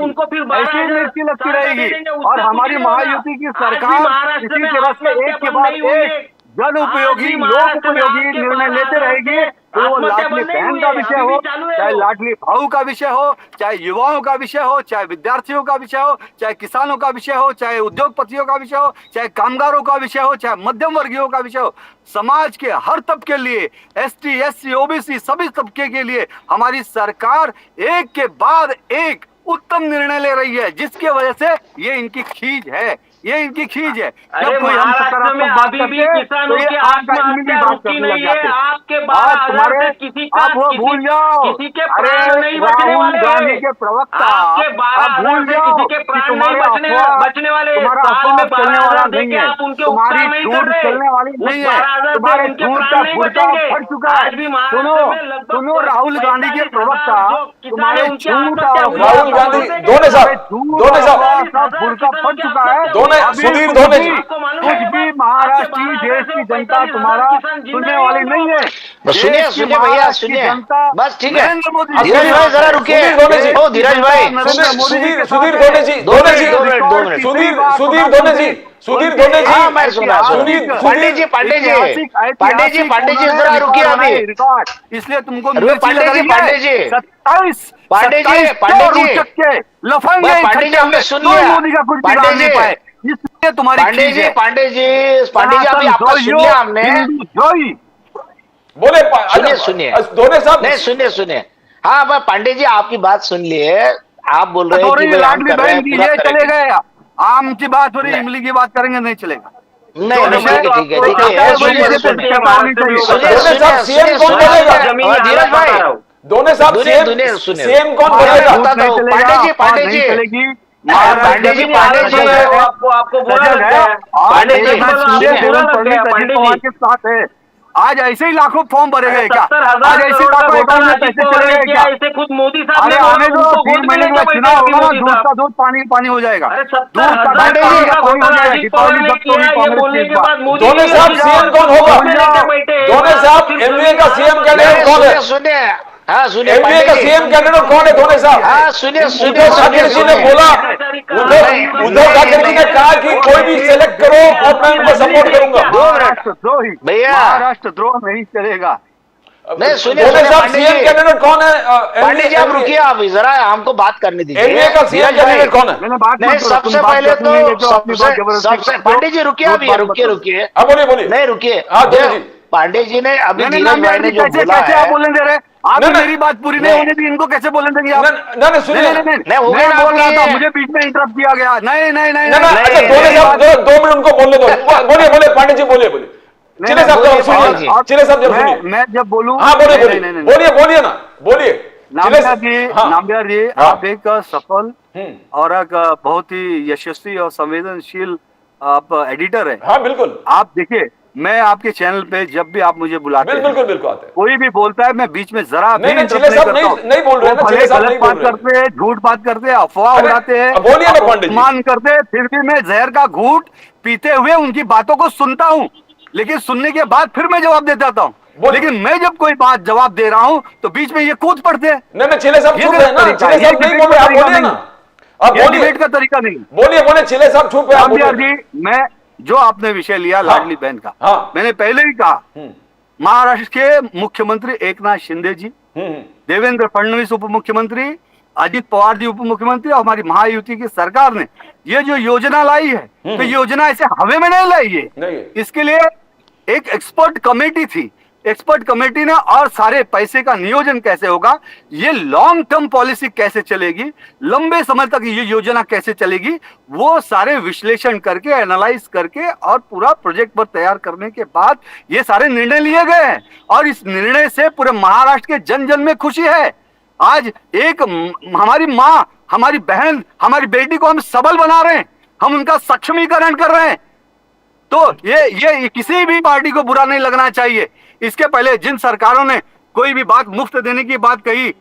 ऐसी मिर्ची लगती रहेगी। और हमारी महायुति की सरकार इसी तरह से एक के बाद एक जन उपयोगी लोक उपयोगी निर्णय लेते रहेगी। तो वो लाडली बहन का विषय हो, चाहे लाडली भाऊ का विषय हो, चाहे युवाओं का विषय हो, चाहे विद्यार्थियों का विषय हो, चाहे किसानों का विषय हो, चाहे उद्योगपतियों का विषय हो, चाहे कामगारों का विषय हो, चाहे मध्यम वर्गीयों का विषय हो, समाज के हर तबके लिए, ST SC OBC सभी तबके के लिए हमारी सरकार एक के बाद एक उत्तम निर्णय ले रही है, जिसकी वजह से ये इनकी खींच है, ये इनकी खींच है। अरे महाराष्ट्र में अभी भी किसानों की आत्महत्या रुकी नहीं है। आपके 12,000 से किसी का भूल जाओ, किसी के प्राण नहीं बचने वाले, गांधी के प्रवक्ता आपके 12,000 से किसी के प्राण नहीं बचने वाले। साल में 12,000 देके आप उनके उपकार नहीं कर रहे, चलने वाली नहीं है, तुम्हारे झूठ का फुर्ता फट चुका है। सुनो राहुल गांधी के प्रवक्ता, तुम्हारे झूठ राहुल गांधी दोनों साहब फुर्ता फट चुका है। सुधीर धोने जी, कुछ भी महाराष्ट्र देश की जनता तुम्हारा सुनने वाली नहीं है। सुनिए भैया, सुनिए बस, ठीक है। नरेंद्र मोदी धीरज भाई जरा रुकिए, ओ धीरज भाई, सुधीर धोने जी, सुधीर धोने जी, मैं सुना, पांडे जी जरा रुकिए अभी, इसलिए तुमको पांडे जी 27 पांडे जी लफंगे हमने सुन लिया। मोदी का कुछ बिगाड़ नहीं पाए, इसलिए तुम्हारी पांडे जी अभी आपका सुन लिया हमने। बोले सुनिए धोने साहब, नहीं सुनिए, हाँ मैं पांडे जी आपकी बात सुन लिए। आप बोल रहे हैं कि लाडली बहन की ये चले गए, आम की बात हो रही, इमली की बात करेंगे नहीं चलेगा। नहीं ठीक है धीरज भाई, दोनों साहब सीएम कौन बनेगा? पांडे जी पांडे जी आपको बुरा लगता है? पांडे जी बुरा लगता है पांडे जी? के साथ है। आज ऐसे ही लाखों फॉर्म भरे गए क्या? 70,000 आज ऐसे करोड़ का लाखों अकाउंट घोटाला में अजीत पैसे पवार चले ने गए किया, क्या? इसे खुद मोदी साहब अरे ने आने दो, उनको 3 गोद में महीने के लेके बाद बैठे चुनाव थे होगा, मोदी दूध साहब। का दूध पानी पानी हो जाएगा। अरे दूध का 70,000 दूध करोड़ का पानी हो घोटाला जाएगा। अजीत पवार दीपावली ने तक तो किया, ये कांग्रेस बोलने की के बाद मोदी दोनों जी साहब सीएम कौन होगा? दोनों साहब एनडीए का सीएम कैंडिडेट कौन है? सुनिए, हाँ सुनिए, एनडीए का सीएम कैंडिडेट कौन है? दोनों साहब, हाँ सुनिए उद्धव ठाकरे जी ने बोला, उद्धव ठाकरे जी ने कहा कि कोई भी सिलेक्ट करो और मैं उनको सपोर्ट करूंगा। महाराष्ट्रद्रोही, भैया। महाराष्ट्रद्रोह नहीं चलेगा। नहीं सुनिए, दोनों साहब पांडे सीएम जी, कैंडिडेट कौन है? पांडे जी आप रुकिए, आप जरा हमको बात करने दीजिए। एनडीए का सीएम नीरज भाई, कैंडिडेट कौन है? मैंने बात नहीं मत करो, तुम सबसे बात पहले करने लगे तो अपनी बात जबरदस्ती सबसे करते हो। पांडे जी रुकिए, अभी बात मत रुकिए करो। रुकिए, हाँ बोलिए बोलिए। नहीं रुकिए। हाँ दोनों जी। पांडे जी ने अभी मैंने नीरज नाम भाई ने जो कैसे बोला कैसे आप है, बोलने दे रहे? आप नहीं, मेरी बात पूरी नहीं नहीं। होने दी, इनको कैसे बोलने देंगे आप? नहीं सुनिए, नहीं, नहीं, हो मैं गया बोल रहा आपकी- था, मुझे बीच में इंटरप्ट किया गया। नहीं नहीं नहीं ना अच्छा नहीं, दोनों साहब 2 मिनट उनको बोलने दो। बोलिए बोलिए पांडे जी, बोलिए बोलिए। चिले साहब जरा सुनिए ना, चिले साहब जरा सुनिए। मैं जब बोलूं, हाँ बोलिए नहीं, बोलिए नहीं, नहीं, बोलिए बोलिए ना, बोलिए। नाम्बियार जी, हाँ। नाम्बियार जी, हाँ। आप एक सफल और एक बहुत ही यशस्वी और संवेदनशील आप एडिटर है। हाँ बिल्कुल आप देखिए, मैं आपके चैनल पे जब भी आप मुझे बुलाते हैं, बिल्कुल बिल्कुल आते हैं। कोई भी बोलता है, मैं बीच में जरा भी नहीं, इंटरप्ट चिले साहब करता हूं। नहीं बोल रहे हैं ना, वो चिले भले साहब गलत नहीं बोल बात रहे हैं। करते हैं, झूठ बात करते हैं, अफवाह अरे, उड़ाते हैं, अब बोलिए ना पंडित जी। अपमान करते हैं, फिर भी मैं जहर का घूंट पीते हुए उनकी बातों को सुनता हूं, लेकिन सुनने के बाद फिर मैं जवाब दे देता हूं। बोलिए। लेकिन मैं जब कोई बात जवाब दे रहा हूं तो बीच में ये कूद पड़ते हैं। नहीं चिले साहब ये चुप गलत है ना, तरीका चिले है, साहब ये नहीं बोल रहे, आप डिबेट का बोलिए तरीका ना, आप ये बोलिए डिबेट का तरीका नहीं। बोलिए बोलिए चिले साहब चुप है, आप नाम्बियार बोलिए। जी, मैं जो आपने विषय लिया लाडली बहन का, हाँ। मैंने पहले ही कहा, महाराष्ट्र के मुख्यमंत्री एकनाथ शिंदे जी, देवेंद्र फडणवीस उप मुख्यमंत्री, अजित पवार जी उप मुख्यमंत्री और हमारी महायुति की सरकार ने ये जो योजना लाई है, तो योजना ऐसे हवे में नहीं लाई है। नहीं। इसके लिए एक एक्सपर्ट कमेटी थी, एक्सपर्ट कमेटी ने और सारे पैसे का नियोजन कैसे होगा, ये लॉन्ग टर्म पॉलिसी कैसे चलेगी, लंबे समय तक ये योजना कैसे चलेगी, वो सारे विश्लेषण करके, एनालाइज करके और पूरा प्रोजेक्ट पर तैयार करने के बाद ये सारे निर्णय लिए गए हैं। और इस निर्णय से पूरे महाराष्ट्र के जन जन में खुशी है। आज एक हमारी माँ, हमारी बहन, हमारी बेटी को हम सबल बना रहे हैं, हम उनका सक्षमीकरण कर रहे हैं। तो ये किसी भी पार्टी को बुरा नहीं लगना चाहिए। इसके पहले जिन सरकारों ने कोई भी बात मुफ्त देने की बात कही,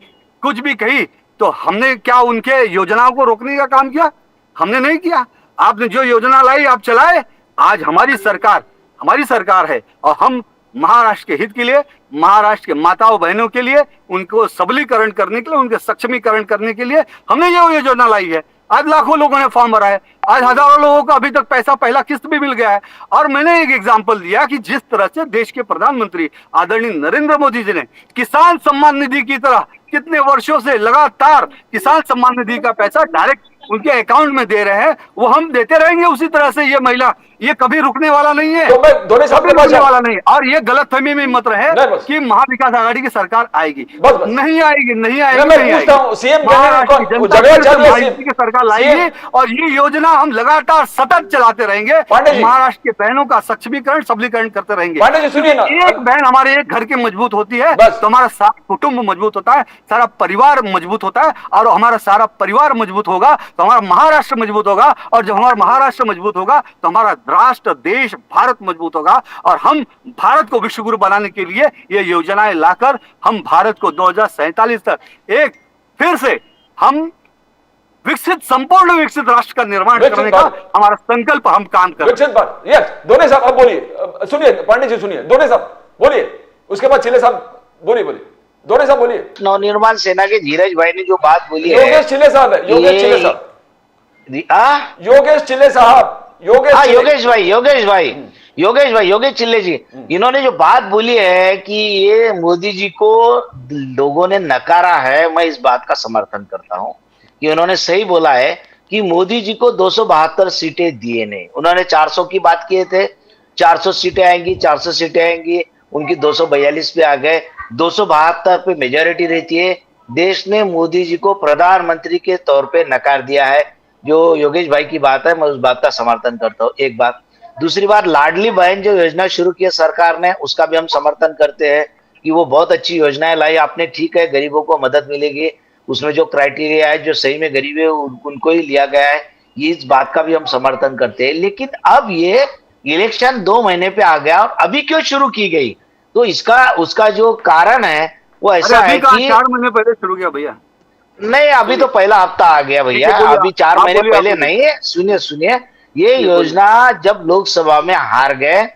कुछ भी कही, तो हमने क्या उनके योजनाओं को रोकने का काम किया? हमने नहीं किया। आपने जो योजना लाई आप चलाए। आज हमारी सरकार है और हम महाराष्ट्र के हित के लिए, महाराष्ट्र के माताओं बहनों के लिए, उनको सबलीकरण करने के लिए, उनके सक्षमीकरण करने के लिए हमने ये योजना लाई है। आज लाखों लोगों ने फॉर्म भरा है, आज हजारों लोगों को अभी तक पैसा पहला किस्त भी मिल गया है। और मैंने एक एग्जांपल दिया कि जिस तरह से देश के प्रधानमंत्री आदरणीय नरेंद्र मोदी जी ने किसान सम्मान निधि की तरह कितने वर्षों से लगातार किसान सम्मान निधि का पैसा डायरेक्ट उनके अकाउंट में दे रहे हैं, वो हम देते रहेंगे उसी तरह से। ये महिला, ये कभी रुकने वाला नहीं है, तो मैं दोनों साहब कभी के पास रुकने वाला नहीं। और ये गलतफहमी में मत रहे नहीं, बस। कि महाविकास आघाड़ी की सरकार आएगी, बस। नहीं आएगी, नहीं आएगी, मैं नहीं पूछता आएगी। हूं, सीएम महाराष्ट्र की कैंडिडेट जनता झगड़ा फिर से चल रहा है, महायुति की सरकार लाएगी और ये योजना हम लगातार सतत चलाते रहेंगे। पांडे जी। महाराष्ट्र के बहनों का सक्षमीकरण, सबलीकरण करते रहेंगे। पांडे जी सुनिए ना, एक बहन हमारे एक घर की मजबूत होती है बस। तो हमारा सारा कुटुंब मजबूत होता है, सारा परिवार मजबूत होता है। और हमारा सारा परिवार मजबूत होगा तो हमारा महाराष्ट्र मजबूत होगा, और जब हमारा महाराष्ट्र मजबूत होगा तो हमारा राष्ट्र, देश, भारत मजबूत होगा। और हम भारत को विश्व गुरु बनाने के लिए ये योजनाएं लाकर हम भारत को 2047 तक एक फिर से हम विकसित, संपूर्ण विकसित राष्ट्र का निर्माण करने का हमारा संकल्प हम काम कर रहे हैं। विकसित बात। यस दोनों साहब अब बोलिए, सुनिए पांडे जी सुनिए, दोनों साहब बोलिए, उसके बाद चिले साहब बोलिए, दोनों साहब बोलिए। नवनिर्माण सेना के धीरज भाई ने जो बात बोली है, योगेश चिले साहब है, योगेश चिले साहब, योगेश चिले साहब, योगेश चिल्ले जी, इन्होंने जो बात बोली है कि ये मोदी जी को लोगों ने नकारा है, मैं इस बात का समर्थन करता हूं कि उन्होंने सही बोला है कि मोदी जी को 272 सीटें दिए नहीं। उन्होंने 400 की बात किए थे, 400 सीटें आएंगी, 400 सीटें आएंगी, उनकी 242 पे आ गए, 272 पे मेजॉरिटी रहती है। देश ने मोदी जी को प्रधानमंत्री के तौर पे नकार दिया है। जो योगेश भाई की बात है, मैं उस बात का समर्थन करता हूँ। एक बात, दूसरी बात, लाडली बहन जो योजना शुरू की है सरकार ने, उसका भी हम समर्थन करते हैं कि वो बहुत अच्छी योजनाएं लाई आपने। ठीक है, गरीबों को मदद मिलेगी, उसमें जो क्राइटेरिया है, जो सही में गरीब है उनको ही लिया गया है, ये इस बात का भी हम समर्थन करते हैं। लेकिन अब ये इलेक्शन 2 महीने पे आ गया और अभी क्यों शुरू की गई, तो इसका उसका जो कारण है वो ऐसा है कि 4 महीने पहले शुरू किया भैया। नहीं, अभी तो पहला हफ्ता आ गया भैया, अभी 4 महीने पहले नहीं है। सुनिए, ये योजना जब लोकसभा में हार गए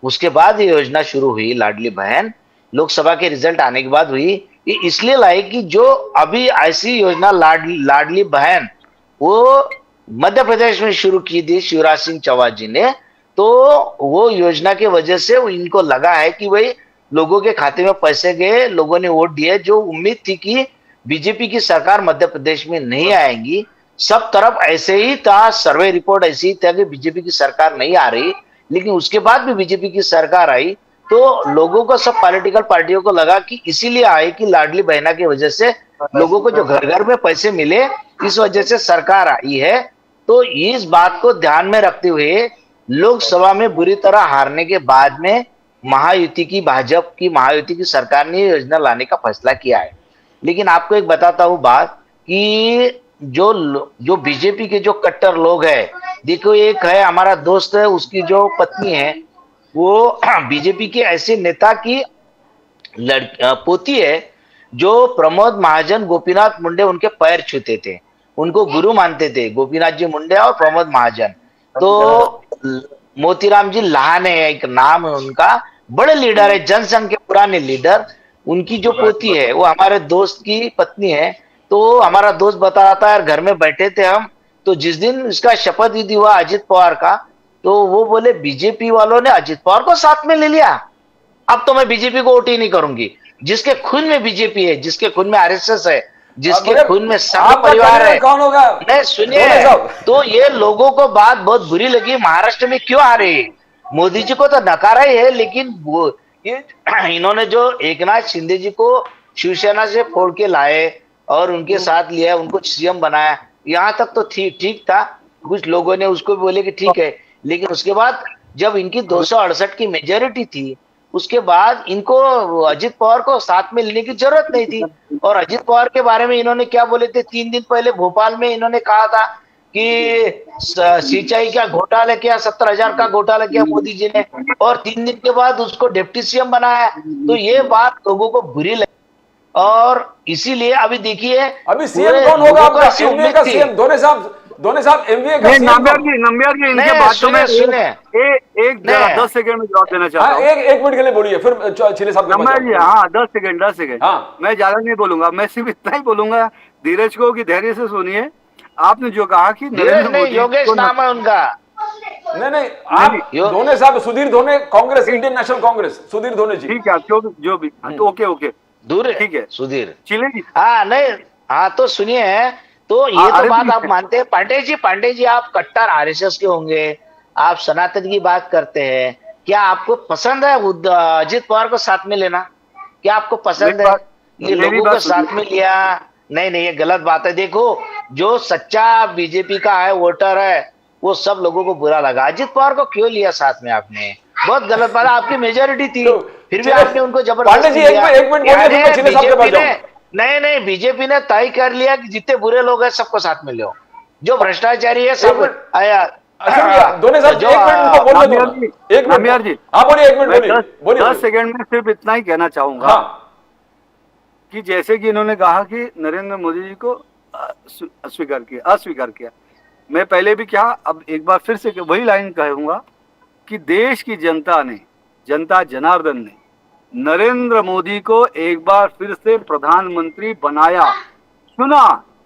उसके बाद ये योजना शुरू हुई, लाडली बहन लोकसभा के रिजल्ट आने के बाद हुई। ये इसलिए लाई कि जो अभी ऐसी योजना लाडली बहन वो मध्य प्रदेश में शुरू की थी शिवराज सिंह चौहान जी ने, तो वो योजना के वजह से इनको लगा है कि भाई लोगों के खाते में पैसे गए, लोगों ने वोट दिए। जो उम्मीद थी कि बीजेपी की सरकार मध्य प्रदेश में नहीं आएगी, सब तरफ ऐसे ही था, सर्वे रिपोर्ट ऐसी ही था कि बीजेपी की सरकार नहीं आ रही। लेकिन उसके बाद भी बीजेपी की सरकार आई तो लोगों को, सब पॉलिटिकल पार्टियों को लगा कि इसीलिए आई कि लाडली बहना की वजह से लोगों को जो घर घर में पैसे मिले, इस वजह से सरकार आई है। तो इस बात को ध्यान में रखते हुए लोकसभा में बुरी तरह हारने के बाद में भाजपा की महायुति की सरकार ने योजना लाने का फैसला किया है। लेकिन आपको एक बताता हूं बात कि जो बीजेपी के जो कट्टर लोग हैं, देखो एक है हमारा दोस्त है, उसकी जो पत्नी है वो बीजेपी के ऐसे नेता की पोती है जो प्रमोद महाजन, गोपीनाथ मुंडे उनके पैर छूते थे, उनको गुरु मानते थे, गोपीनाथ जी मुंडे और प्रमोद महाजन। तो मोतीराम जी लाहन है एक नाम है उनका, बड़े लीडर है, जनसंघ के पुराने लीडर। उनकी जो पोती है वो हमारे दोस्त की पत्नी है। तो हमारा दोस्त बता रहा था यार, घर में बैठे थे हम, तो जिस दिन इसका शपथ विधि हुआ अजित पवार का, तो वो बोले बीजेपी वालों ने अजित पवार को साथ में ले लिया, अब तो मैं बीजेपी को वोट ही नहीं करूंगी। जिसके खून में बीजेपी है, जिसके खून में आरएसएस है, जिसके खून में संघ परिवार है, कौन होगा? नहीं सुनिए, तो ये लोगों को बात बहुत बुरी लगी। महाराष्ट्र में क्यों आ रही है? मोदी जी को तो नकारा ही है, लेकिन वो इन्होंने जो एकनाथ शिंदे जी को शिवसेना से फोड़ के लाए और उनके साथ लिया, उनको सीएम बनाया, यहाँ तक तो ठीक था। कुछ लोगों ने उसको बोले कि ठीक है, लेकिन उसके बाद जब इनकी 268 की मेजोरिटी थी, उसके बाद इनको अजित पवार को साथ में लेने की जरूरत नहीं थी। और अजित पवार के बारे में इन्होंने क्या बोले थे, 3 दिन पहले भोपाल में इन्होंने कहा था कि सिंचाई का घोटाला किया, 70,000 का घोटाला किया मोदी जी ने, और 3 दिन के बाद उसको डिप्टी सीएम बनाया। तो ये बात लोगों को बुरी लगी और इसीलिए अभी देखिए, अभी सीएम कौन होगा आपका? एमवीए का सीएम दोनों साहब एमवीए का सीएम नंबर जी इनके बातों में एक 10 सेकंड में जवाब देना चाहता हूँ। एक मिनट के लिए बोलिए, फिर चिले साहब नंबर जी। हाँ 10 सेकंड। हाँ, मैं ज्यादा नहीं बोलूंगा, मैं सिर्फ इतना ही बोलूंगा धीरज को कि धैर्य से सुनिए। आपने जो कहा कि नरेंद्र मोदी, योगेश नाम है उनका। नहीं आप धोने साहब, सुधीर धोने, कांग्रेस, इंडियन नेशनल कांग्रेस, सुधीर धोने जी। ठीक है, जो भी तो ओके दूर ठीक है सुधीर चिलेगी। हाँ नहीं, हाँ तो सुनिए, तो ये तो बात आप मानते हैं पांडे जी आप कट्टर आरएसएस के होंगे, आप सनातन की बात करते हैं, क्या आपको पसंद है अजित पवार को साथ में लेना? क्या आपको पसंद है? ये लोगों को साथ में लिया नहीं, ये गलत बात है। देखो, जो सच्चा बीजेपी का है वोटर है, वो सब लोगों को बुरा लगा। अजित पवार को क्यों लिया साथ में आपने? बहुत गलत बात है। आपकी मेजोरिटी थी, फिर भी आपने उनको जबरदस्ती लिया। नहीं, बीजेपी ने तय कर लिया कि जितने बुरे लोग हैं सबको साथ में लो, जो भ्रष्टाचारी है सब आया। दोनों साहब एक मिनट जी, हाँ बोलिए, 1 मिनट बोलिए। 10 सेकंड में सिर्फ इतना ही कहना चाहूंगा कि जैसे कि इन्होंने कहा कि नरेंद्र मोदी जी को अस्वीकार किया। मैं पहले भी क्या, अब एक बार फिर से वही लाइन कहूंगा कि देश की जनता जनार्दन ने नरेंद्र मोदी को एक बार फिर से प्रधानमंत्री बनाया, चुना।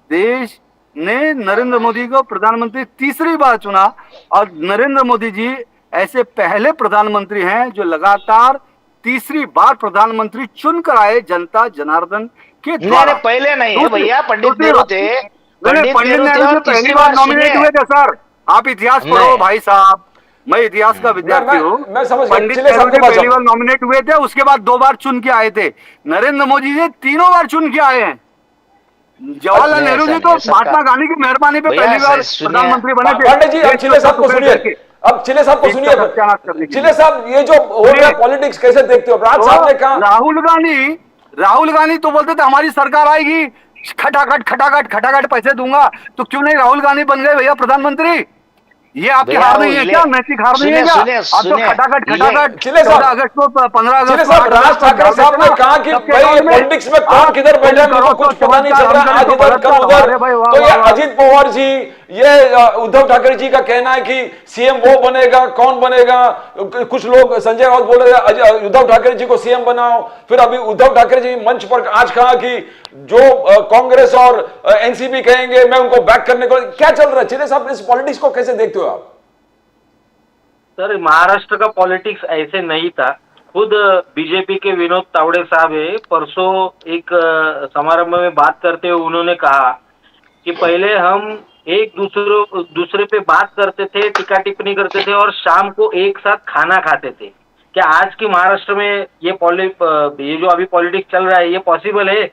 देश ने नरेंद्र मोदी को प्रधानमंत्री तीसरी बार चुना और नरेंद्र मोदी जी ऐसे पहले प्रधानमंत्री हैं जो लगातार तीसरी बार प्रधानमंत्री चुनकर आए जनता जनार्दन के द्वारा। पहले नहीं है भैया, पंडित नेहरू थे। पंडित नेहरू पहली बार नॉमिनेट हुए थे सर। आप इतिहास पढ़ो भाई साहब, मैं इतिहास का विद्यार्थी हूँ। पंडित नेहरू जी पहली बार नॉमिनेट हुए थे, उसके बाद 2 बार चुन के आए थे। नरेंद्र मोदी जी 3 बार चुन के आए हैं। जवाहरलाल नेहरू जी तो महात्मा गांधी की मेहरबानी पे पहली बार प्रधानमंत्री बने थे। पांडे जी, अब चिले साहब को सुनिए, चिले साहब ये जो हो गया पॉलिटिक्स कैसे देखते हो? राज साहब ने कहा राहुल गांधी तो बोलते थे हमारी सरकार आएगी खटाखट पैसे दूंगा, तो क्यों नहीं राहुल गांधी बन गए भैया प्रधानमंत्री? ये आपकी भैया हार वो नहीं है इले- क्या? नैतिक हार नहीं है क्या? सुनिए, आप तो सुनिए, खटाखट ये- चिले साहब, 14 अगस्त को 15 अगस्त चिले को, साहब, 8 राज अगस्त को ठाकरे साहब ने कहा कि सबके भाई दौर में पॉलिटिक्स में कौन आप किधर बैठा है, करो मुझको तो कुछ पता नहीं चल चमत्कार, रहा, हम आज करें तो इधर कल बलात्कार। उधर। अरे भाई वाह तो ये वाह वाह। अजित पवार जी, ये उद्धव ठाकरे जी का कहना है कि सीएम वो बनेगा, कौन बनेगा? कुछ लोग, संजय राउत बोल रहे हैं उद्धव ठाकरे जी को सीएम बनाओ। फिर अभी उद्धव ठाकरे जी मंच पर आज कहा कि जो कांग्रेस और एनसीपी कहेंगे मैं उनको बैक करने को। क्या चल रहा है चिले साहब, इस पॉलिटिक्स को कैसे देखते हो आप? सर, महाराष्ट्र का पॉलिटिक्स ऐसे नहीं था। खुद बीजेपी के विनोद तावड़े साहब है, परसों एक समारोह में बात करते हुए उन्होंने कहा कि पहले हम एक दूसरे पे बात करते थे, टीका टिप्पणी करते थे और शाम को एक साथ खाना खाते थे। क्या आज की महाराष्ट्र में ये जो अभी पॉलिटिक्स चल रहा है ये पॉसिबल है?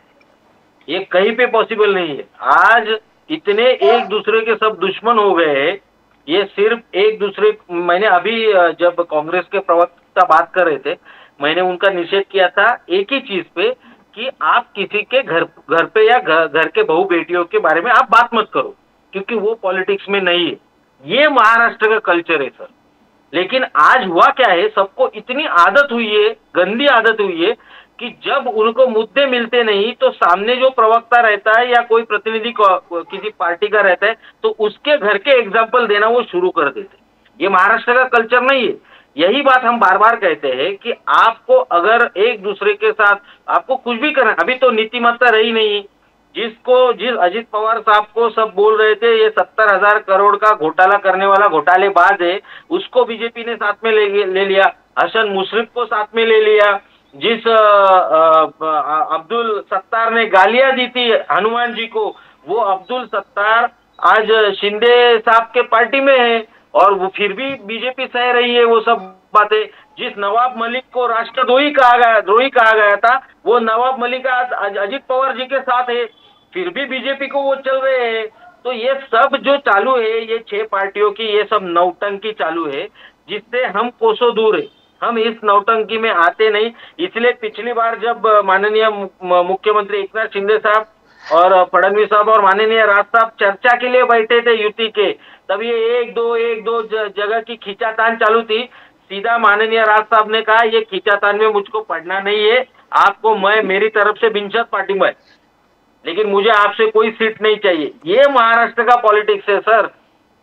ये कहीं पे पॉसिबल नहीं है। आज इतने एक दूसरे के सब दुश्मन हो गए हैं। ये सिर्फ एक दूसरे, मैंने अभी जब कांग्रेस के प्रवक्ता बात कर रहे थे, मैंने उनका निषेध किया था एक ही चीज पे कि आप किसी के घर पे या घर के बहू बेटियों के बारे में आप बात मत करो, क्योंकि वो पॉलिटिक्स में नहीं है। ये महाराष्ट्र का कल्चर है सर। लेकिन आज हुआ क्या है, सबको इतनी आदत हुई है, गंदी आदत हुई है कि जब उनको मुद्दे मिलते नहीं तो सामने जो प्रवक्ता रहता है या कोई प्रतिनिधि किसी पार्टी का रहता है तो उसके घर के एग्जाम्पल देना वो शुरू कर देते। ये महाराष्ट्र का कल्चर नहीं है। यही बात हम बार बार कहते हैं कि आपको अगर एक दूसरे के साथ आपको कुछ भी करना, अभी तो नीतिमत्ता रही नहीं। जिस अजित पवार साहब को सब बोल रहे थे ये 70,000 करोड़ का घोटाला करने वाला घोटालेबाज है, उसको बीजेपी ने साथ में ले लिया। हसन मुशर्रफ को साथ में ले लिया। जिस अब्दुल सत्तार ने गालियां दी थी हनुमान जी को, वो अब्दुल सत्तार आज शिंदे साहब के पार्टी में है और वो फिर भी बीजेपी सह रही है वो सब बातें। जिस नवाब मलिक को राष्ट्रद्रोही कहा गया था, वो नवाब मलिक आज अजित पवार जी के साथ है, फिर भी बीजेपी को वो चल रहे हैं। तो ये सब जो चालू है, ये 6 पार्टियों की ये सब नौटंकी चालू है, जिससे हम कोसों दूर है। हम इस नौटंकी में आते नहीं। इसलिए पिछली बार जब माननीय मुख्यमंत्री एकनाथ शिंदे साहब और फडणवीस साहब और माननीय राज साहब चर्चा के लिए बैठे थे युति के, तब ये एक दो जगह की खींचातान चालू थी। सीधा माननीय राज साहब ने कहा ये खींचातान में मुझको पढ़ना नहीं है, आपको मेरी तरफ से बिनशर्त पार्टी में, लेकिन मुझे आपसे कोई सीट नहीं चाहिए। ये महाराष्ट्र का पॉलिटिक्स है सर।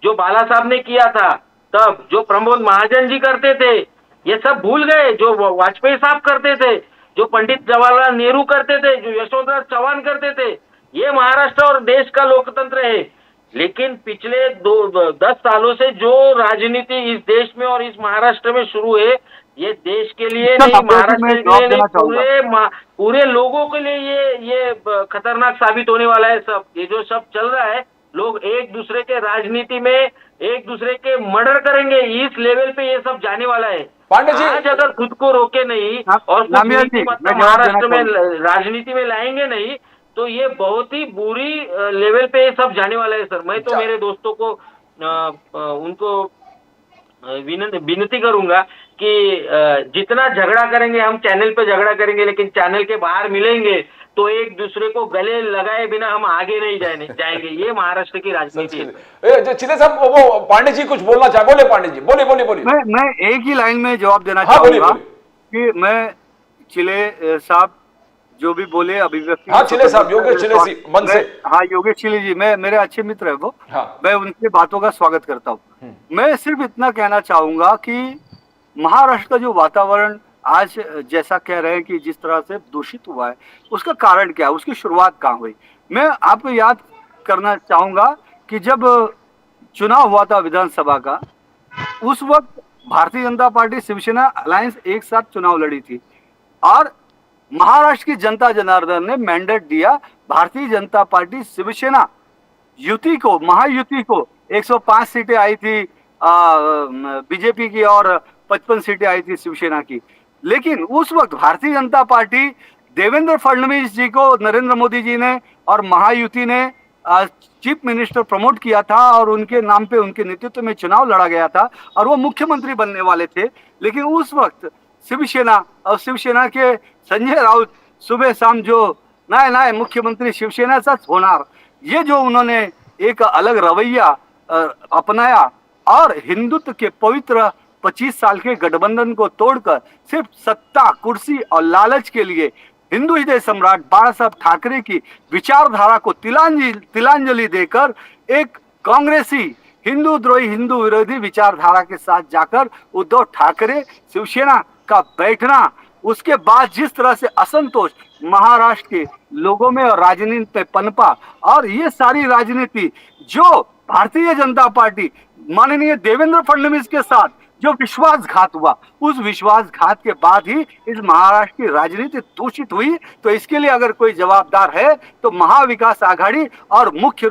जो बाला साहब ने किया था तब, जो प्रमोद महाजन जी करते थे, ये सब भूल गए। जो वाजपेयी साहब करते थे, जो पंडित जवाहरलाल नेहरू करते थे, जो यशवंतराव चौहान करते थे, ये महाराष्ट्र और देश का लोकतंत्र है। लेकिन पिछले 10 सालों से जो राजनीति इस देश में और इस महाराष्ट्र में शुरू है, ये देश के लिए नहीं, महाराष्ट्र के लिए नहीं, पूरे लोगों के लिए ये खतरनाक साबित होने वाला है। सब ये जो सब चल रहा है, लोग एक दूसरे के राजनीति में एक दूसरे के मर्डर करेंगे, इस लेवल पे ये सब जाने वाला है। पांडे जी, आज अगर खुद को रोके नहीं और महाराष्ट्र में राजनीति में लाएंगे नहीं तो ये बहुत ही बुरी लेवल पे ये सब जाने वाला है सर। मैं तो मेरे दोस्तों को उनको विनती करूंगा कि जितना झगड़ा करेंगे, हम चैनल पे झगड़ा करेंगे, लेकिन चैनल के बाहर मिलेंगे तो एक दूसरे को गले लगाए बिना हम आगे नहीं जाएंगे। ये महाराष्ट्र की राजनीति है। चिले साहब, वो पांडे जी कुछ बोलना चाहे, बोले पांडे जी, बोलिए। मैं एक ही लाइन में जवाब देना चाहूंगा कि मैं चिले साहब जो भी बोले अभिव्यक्ति, हाँ चिले साहब, योगेश चिले जी मन से, हाँ योगेश चिले जी, मेरे अच्छे मित्र है वो, हाँ। मैं उनकी बातों का स्वागत करता हूँ। मैं सिर्फ इतना कहना चाहूंगा कि महाराष्ट्र का जो वातावरण आज जैसा कह रहे हैं कि जिस तरह से दूषित हुआ है, उसका कारण क्या है, उसकी शुरुआत कहाँ हुई? मैं आपको याद करना चाहूंगा कि जब चुनाव हुआ था विधानसभा का, उस वक्त भारतीय जनता पार्टी शिवसेना अलायंस एक साथ चुनाव लड़ी थी और महाराष्ट्र की जनता जनार्दन ने मैंडेट दिया भारतीय जनता पार्टी शिवसेना युति को, महायुति को। 105 सीटें आई थी बीजेपी की और 55 सीटें आई थी शिवसेना की। लेकिन उस वक्त भारतीय जनता पार्टी देवेंद्र फडणवीस जी को नरेंद्र मोदी जी ने और महायुति ने चीफ मिनिस्टर प्रमोट किया था और उनके नाम पे, उनके नेतृत्व में चुनाव लड़ा गया था और वो मुख्यमंत्री बनने वाले थे। लेकिन उस वक्त शिवसेना और शिवसेना के संजय राउत सुबह शाम जो नाही नाही मुख्यमंत्री शिवसेनेचाच होणार, ये जो उन्होंने एक अलग रवैया अपनाया और हिंदुत्व के पवित्र 25 साल के गठबंधन को तोड़कर सिर्फ सत्ता, कुर्सी और लालच के लिए हिंदू हृदय सम्राट बाला साहब ठाकरे की विचारधारा को तिलांजलि देकर एक कांग्रेसी हिंदू द्रोही, हिंदू विरोधी विचारधारा के साथ जाकर उद्धव ठाकरे शिवसेना का बैठना, उसके बाद जिस तरह से असंतोष महाराष्ट्र के लोगों में और राजनीति में पनपा, और ये सारी राजनीति जो भारतीय जनता पार्टी माननीय देवेंद्र फडणवीस के साथ जो विश्वासघात हुआ, उस विश्वासघात के बाद ही इस महाराष्ट्र की राजनीति दूषित हुई। तो इसके लिए अगर कोई जवाबदार है तो महाविकास आघाड़ी और मुख्य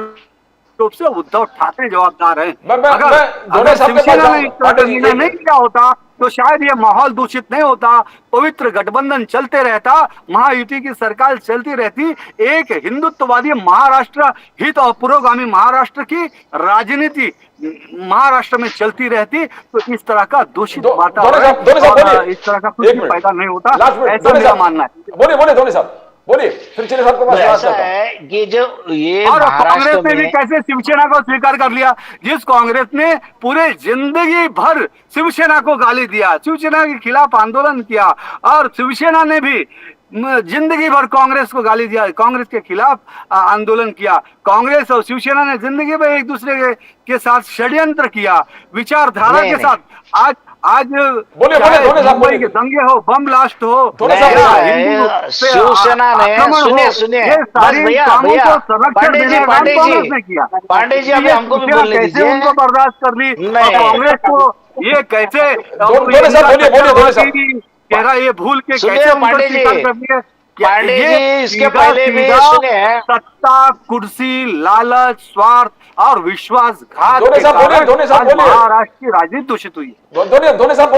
रूप से उद्धव ठाकरे जवाबदार हैं। अगर शिवसेना ने इस तरह का निर्णय नहीं किया होता तो शायद ये माहौल दूषित नहीं होता, पवित्र गठबंधन चलते रहता, महायुति की सरकार चलती रहती, एक हिंदुत्ववादी महाराष्ट्र हित और पुरोगामी महाराष्ट्र की राजनीति महाराष्ट्र में चलती रहती, तो इस तरह का दूषित वातावरण, इस तरह का कुछ पैदा नहीं होता, ऐसा मेरा मानना है। बोलिए धोनी साहब, बोलिए। फिर चिले साहब को ऐसा है कि जो ये और कांग्रेस ने भी कैसे शिवसेना को स्वीकार कर लिया, जिस कांग्रेस ने पूरे जिंदगी भर शिवसेना को गाली दिया, शिवसेना के खिलाफ आंदोलन किया, और शिवसेना ने भी जिंदगी भर कांग्रेस को गाली दिया, कांग्रेस के खिलाफ आंदोलन किया, कांग्रेस और शिवसेना ने जिंदगी भर एक दूसरे के साथ षड्यंत्र किया, विचारधारा के साथ। आज मुंबई के दंगे हो, बम ब्लास्ट हो, शिवसेना ने सुनिए पांडे जी अभी हमको भी बोलने दीजिए, उनको बर्दाश्त कर ली कांग्रेस को, ये कैसे ये भूल के कैसे पांडे जी इसके पहले भी सुने हैं, सत्ता, कुर्सी, लालच, स्वार्थ और विश्वासघात महाराष्ट्र की राजनीति दूषित हुई।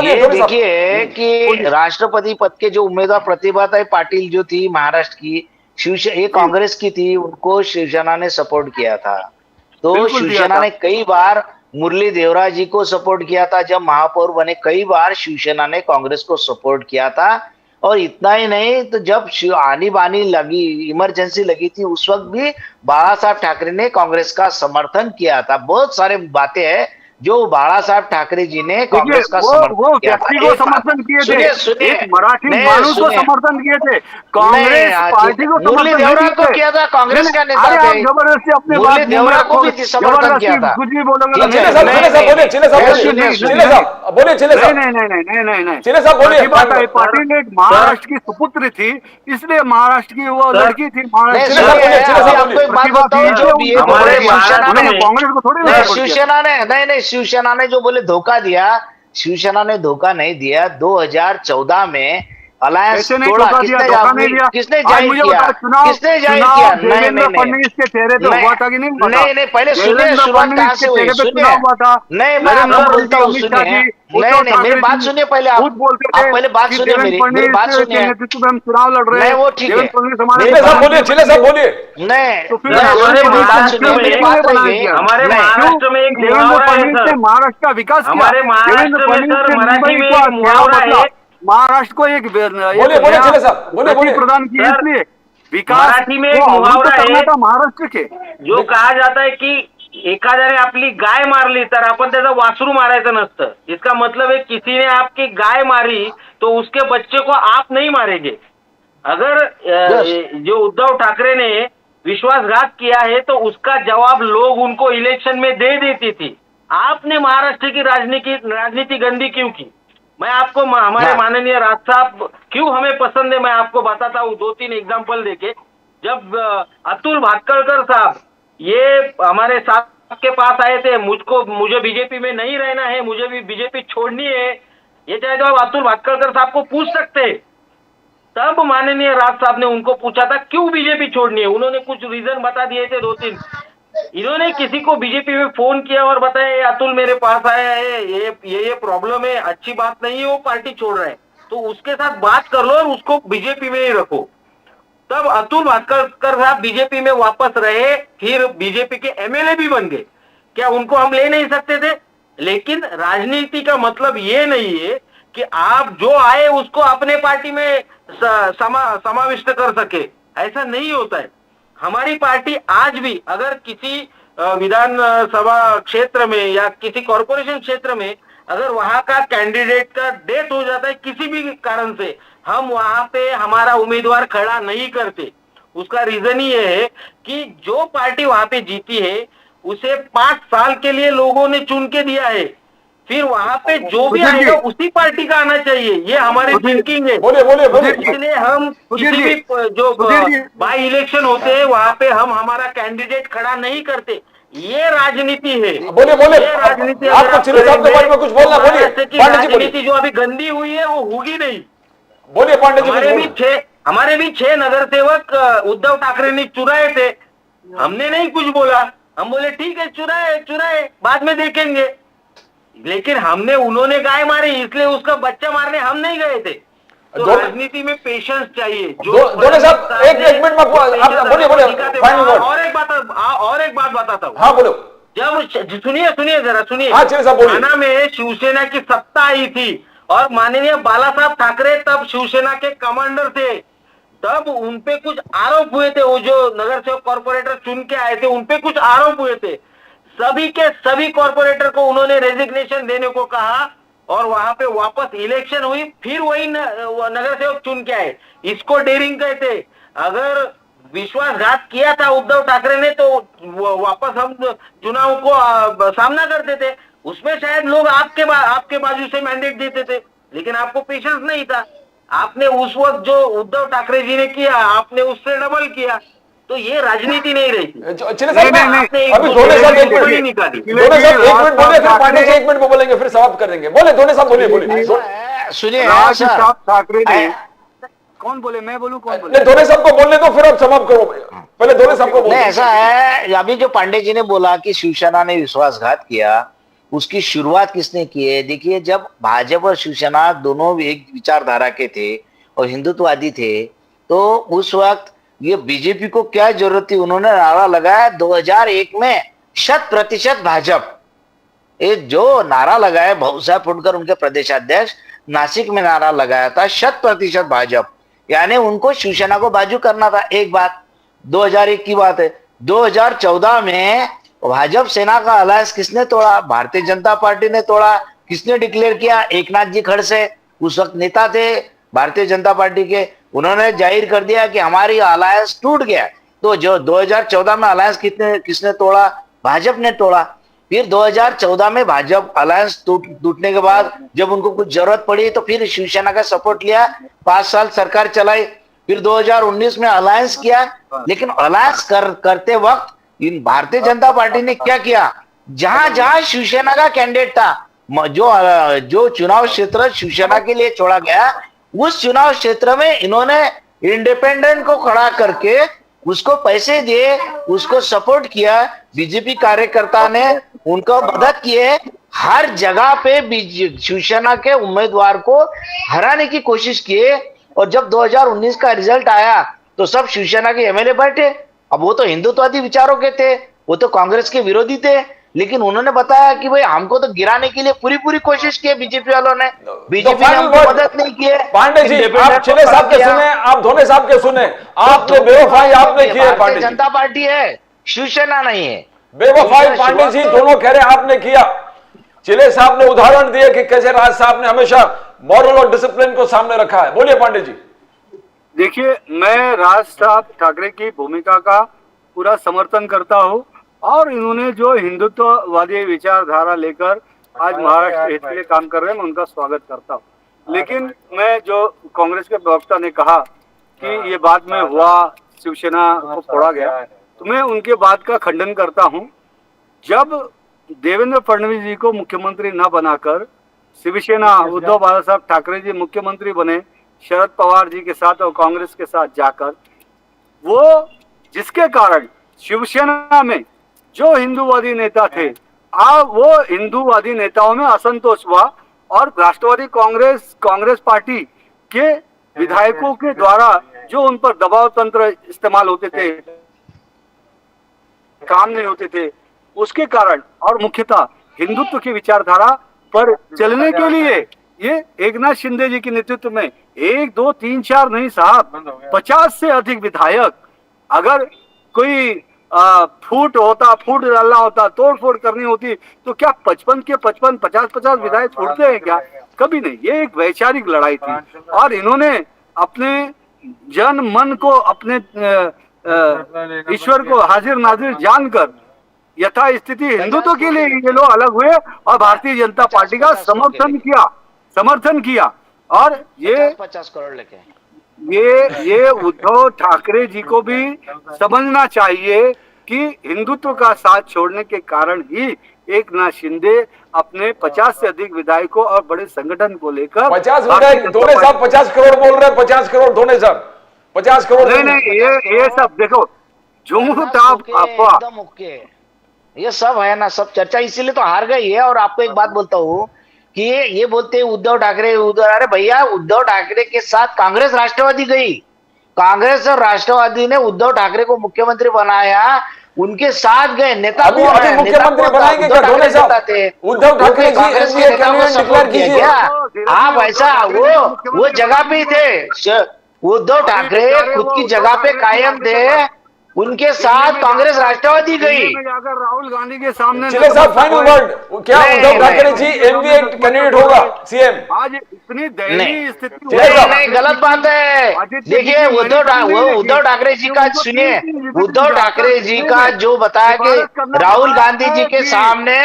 ये देखिए कि राष्ट्रपति पद के जो उम्मीदवार प्रतिभाताई पाटिल जो थी महाराष्ट्र की, ये कांग्रेस की थी, उनको शिवसेना ने सपोर्ट किया था। तो शिवसेना ने कई बार मुरली देवरा जी को सपोर्ट किया था, जब महापौर बने कई बार शिवसेना ने कांग्रेस को सपोर्ट किया था। और इतना ही नहीं, तो जब आनी बानी लगी, इमरजेंसी लगी थी, उस वक्त भी बाला साहब ठाकरे ने कांग्रेस का समर्थन किया था। बहुत सारे बातें हैं जो बाला साहब ठाकरे जी ने कांग्रेस का समर्थन किया था। को समर्थन किए थे, एक मराठी मानुस को समर्थन किए थे, कांग्रेस पार्टी को मुरली देवरा को किया था, कांग्रेस का नेता थे, जबरदस्ती अपने मुरली देवरा को भी समर्थन किया था। कुछ भी बोलोगे नहीं। पाटिल एक महाराष्ट्र की सुपुत्री थी, इसलिए महाराष्ट्र की वो लड़की थी। कांग्रेस को थोड़ी शिवसेना ने नहीं, शिवसेना ने जो बोले धोखा दिया, शिवसेना ने धोखा नहीं दिया। 2014 में अलायंस तोड़ा, किसने जाहिर किया? नहीं, पहले सुनिए, शुरुआत कहाँ से हुई सुनिए। नहीं, मैं आपको बोलता हूँ, सुनिए, नहीं, मेरी बात सुनिए पहले, आप पहले बात सुनिए, मेरी बात सुनिए। चुनाव लड़ रहे हैं, वो ठीक है, हमारे महाराष्ट्र में एक मुहावरा है, महाराष्ट्र का विकास किया, हमारे महाराष्ट्र में मुहावरा है, महाराष्ट्र को एक प्रदान किया, इसलिए विकास मराठी में एक मुहावरा है महाराष्ट्र के, जो कहा जाता है की एखाद्याने आपली गाय मारली तर आपण त्याचं वासरू मारायचं नसतं। इसका मतलब है किसी ने आपकी गाय मारी तो उसके बच्चे को आप नहीं मारेंगे। अगर जो उद्धव ठाकरे ने विश्वासघात किया है तो उसका जवाब लोग उनको इलेक्शन में दे देती थी। आपने महाराष्ट्र की राजनीति गंदी क्यों की? मैं आपको हमारे माननीय राज साहब क्यों हमें पसंद है, मैं आपको बताता हूँ 2-3 एग्जांपल देके। जब अतुल भाटकळकर साहब ये हमारे साथ के पास आए थे, मुझे बीजेपी में नहीं रहना है, मुझे भी बीजेपी छोड़नी है, ये चाहे तो आप अतुल भाटकळकर साहब को पूछ सकते हैं। तब माननीय राज साहब ने उनको पूछा था क्यों बीजेपी छोड़नी है, उन्होंने कुछ रीजन बता दिए थे 2-3। इन्होंने किसी को बीजेपी में फोन किया और बताया अतुल मेरे पास आया है, ये प्रॉब्लम है, अच्छी बात नहीं है, वो पार्टी छोड़ रहा है, तो उसके साथ बात कर लो और उसको बीजेपी में ही रखो। तब अतुल भाटकळकर साहब बीजेपी में वापस रहे, फिर बीजेपी के एमएलए भी बन गए। क्या उनको हम ले नहीं सकते थे? लेकिन राजनीति का मतलब ये नहीं है कि आप जो आए उसको अपने पार्टी में समाविष्ट कर सके। ऐसा नहीं होता है। हमारी पार्टी आज भी अगर किसी विधानसभा क्षेत्र में या किसी कॉरपोरेशन क्षेत्र में अगर वहां का कैंडिडेट का डेथ हो जाता है किसी भी कारण से, हम वहां पे हमारा उम्मीदवार खड़ा नहीं करते। उसका रीजन ये है कि जो पार्टी वहां पे जीती है उसे 5 साल के लिए लोगों ने चुन के दिया है, फिर वहां पे जो भी आएगा उसी पार्टी का आना चाहिए, ये हमारी थिंकिंग है। बोलिए बोलिए बोलिए। इसलिए हम किसी भी जो बाई इलेक्शन होते हैं वहां पे हम हमारा कैंडिडेट खड़ा नहीं करते। ये राजनीति है। बोलिए बोलिए। ये राजनीति आपको चिल्ले साहब के बारे में कुछ बोलना, बोलिए पांडे जी बोलिए। राजनीति जो अभी गंदी हुई है वो होगी नहीं। बोलिए पांडे जी। हमारे भी 6 नगर सेवक उद्धव ठाकरे ने चुराए थे, हमने नहीं कुछ बोला, हम बोले ठीक है चुराए बाद में देखेंगे। लेकिन हमने उन्होंने गाय मारी इसलिए उसका बच्चा मारने हम नहीं गए थे। तो राजनीति में पेशेंस चाहिए। दोनों साहब एक मिनट में बोलिए और एक बात बताता हूँ। हाँ बोलो। जब सुनिए जरा सुनिए। हाँ चिल्ले साहब बोलिए। थाना में शिवसेना की सत्ता आई थी और माननीय बाला साहब ठाकरे तब शिवसेना के कमांडर थे, तब उनपे कुछ आरोप हुए थे। वो जो नगर सेवक कॉर्पोरेटर चुन के आए थे उनपे कुछ आरोप हुए थे। सभी के सभी कॉर्पोरेटर को उन्होंने रेजिग्नेशन देने को कहा और वहां पे वापस इलेक्शन हुई, फिर वही नगर सेवक चुन के आए। इसको डेयरिंग कहते। अगर विश्वासघात किया था उद्धव ठाकरे ने तो वापस हम चुनाव को सामना करते थे। उसमें शायद लोग आपके बाजू से मैंडेट देते थे, लेकिन आपको पेशेंस नहीं था। आपने उस वक्त जो उद्धव ठाकरे जी ने किया आपने उससे डबल किया। तो ये राजनीति नहीं रही थी। चलिए साहब अभी दोनों साहब एक मिनट निकाली। दोनों साहब एक मिनट बोले फिर पांडे जी 1 मिनट में बोलेंगे फिर समाप्त कर देंगे। बोले दोनों साहब बोलिए। सुनिए ठाकरे ने कौन बोले, मैं बोलूं कौन बोले? दोनों साहब को बोलने दो फिर आप समाप्त करो। पहले दोनों साहब को बोलो। ऐसा है अभी जो पांडे जी ने बोला कि शिवसेना ने विश्वासघात किया, उसकी शुरुआत किसने की है? देखिए जब भाजपा और शिवसेना दोनों एक विचारधारा के थे और हिंदुत्ववादी थे तो उस वक्त ये बीजेपी को क्या जरूरत थी? उन्होंने नारा लगाया 2001 में 100% भाजपा। ये जो नारा लगाया भाऊसाहेब फुंडकर उनके प्रदेशाध्यक्ष नासिक में नारा लगाया था 100% भाजपा, यानी उनको शिवसेना को बाजू करना था। एक बात 2001 की बात है। 2014 में भाजपा सेना का अलायंस किसने तोड़ा? भारतीय जनता पार्टी ने तोड़ा। किसने डिक्लेयर किया? एकनाथ जी खड़से उस वक्त नेता थे भारतीय जनता पार्टी के, उन्होंने जाहिर कर दिया कि हमारी अलायंस टूट गया। तो जो 2014 में अलायंस किसने तोड़ा? भाजपा ने तोड़ा। फिर 2014 में भाजपा अलायंस टूटने के बाद जब उनको कुछ जरूरत पड़ी तो फिर शिवसेना का सपोर्ट लिया, 5 साल सरकार चलाई। फिर 2019 में अलायंस किया, लेकिन अलायंस करते वक्त इन भारतीय जनता पार्टी ने क्या किया? जहां जहां शिवसेना का कैंडिडेट था, जो चुनाव क्षेत्र शिवसेना के लिए छोड़ा गया, उस चुनाव क्षेत्र में इन्होंने इंडिपेंडेंट को खड़ा करके उसको पैसे दिए, उसको सपोर्ट किया। बीजेपी कार्यकर्ता ने उनको मदद किए। हर जगह पे शिवसेना के उम्मीदवार को हराने की कोशिश किए। और जब 2019 का रिजल्ट आया तो सब शिवसेना के एमएलए बैठे। अब वो तो हिंदुत्ववादी विचारों के थे, वो तो कांग्रेस के विरोधी थे, लेकिन उन्होंने बताया कि भाई हमको तो गिराने के लिए पूरी कोशिश की बीजेपी वालों ने। बीजेपी ने हमको मदद नहीं की है। पांडे जी आप चिल्ले साहब के सुने, आप धोने साहब के सुने, आपने बेवफाई आपने की है। भारतीय जनता पार्टी है, शिवसेना नहीं है। बेवफाई पांडे जी दोनों कह रहे आपने किया। चिल्ले साहब ने उदाहरण दिए कि कैसे राज साहब ने हमेशा मॉरल और डिसिप्लिन को सामने रखा है। बोलिए पांडे जी। देखिए मैं राज साहब ठाकरे की भूमिका का पूरा समर्थन करता हूँ और इन्होंने जो हिंदुत्ववादी विचारधारा लेकर आज महाराष्ट्र हित के लिए काम कर रहे हैं मैं उनका स्वागत करता हूँ। लेकिन मैं जो कांग्रेस के प्रवक्ता ने कहा कि ये बाद में हुआ, शिवसेना को फोड़ा गया, तो मैं उनके बात का खंडन करता हूँ। जब देवेंद्र फडणवीस जी को मुख्यमंत्री न बनाकर शिवसेना उद्धव बाला साहब ठाकरे जी मुख्यमंत्री बने शरद पवार जी के साथ और कांग्रेस के साथ जाकर, वो जिसके कारण शिवसेना में जो हिंदूवादी नेता थे वो हिंदूवादी नेताओं में असंतोष हुआ और राष्ट्रवादी कांग्रेस पार्टी के विधायकों के द्वारा जो उन पर दबाव तंत्र इस्तेमाल होते थे, काम नहीं होते थे, उसके कारण और मुख्यतः हिंदुत्व की विचारधारा पर चलने के लिए ये एकनाथ शिंदे जी के नेतृत्व में 1 2 3 4 नहीं साहब, 50 से अधिक विधायक, अगर कोई फूट डालना होता, तोड़ फोड़ करनी होती तो क्या 55 के 55 50 विधायक छूटते हैं क्या? कभी नहीं। ये एक वैचारिक लड़ाई थी और इन्होंने अपने जन मन को, अपने ईश्वर को हाजिर नाजिर जानकर यथा स्थिति हिंदुत्व के लिए ये लोग अलग हुए और भारतीय जनता पार्टी का समर्थन किया और ये 50 करोड़ लेके ये उद्धव ठाकरे जी को भी समझना चाहिए कि हिंदुत्व का साथ छोड़ने के कारण ही एकनाथ शिंदे अपने 50 से अधिक विधायकों और बड़े संगठन को लेकर 50 विधायक धोने साहब 50 करोड़ बोल रहे हैं, 50 करोड़ धोने साहब 50 करोड़ नहीं ये सब देखो झूठ अफवाह एकदम ओके, ये सब है ना, सब चर्चा इसीलिए तो हार गई है। और आपको एक बात बोलता हूँ कि ये बोलते हैं उद्धव ठाकरे अरे भैया, उद्धव ठाकरे के साथ कांग्रेस राष्ट्रवादी गई, कांग्रेस और राष्ट्रवादी ने उद्धव ठाकरे को मुख्यमंत्री बनाया, उनके साथ गए नेता। अभी मुख्यमंत्री बनाएंगे क्या धोने साहब? Uddhav Thackeray ji NDA candidate declare कीजिए। आप ऐसा वो जगह पे थे, उद्धव ठाकरे खुद की जगह पे कायम थे, उनके साथ कांग्रेस राष्ट्रवादी गई। जाकर राहुल गांधी के सामने चिले साहब फाइनल वर्ड, क्या उद्धव ठाकरे जी एनडीए कैंडिडेट होगा सीएम? आज इतनी दयनीय स्थिति नहीं, गलत बात है। देखिए उद्धव ठाकरे जी का सुनिए, उद्धव ठाकरे जी का जो बताया कि राहुल गांधी जी के सामने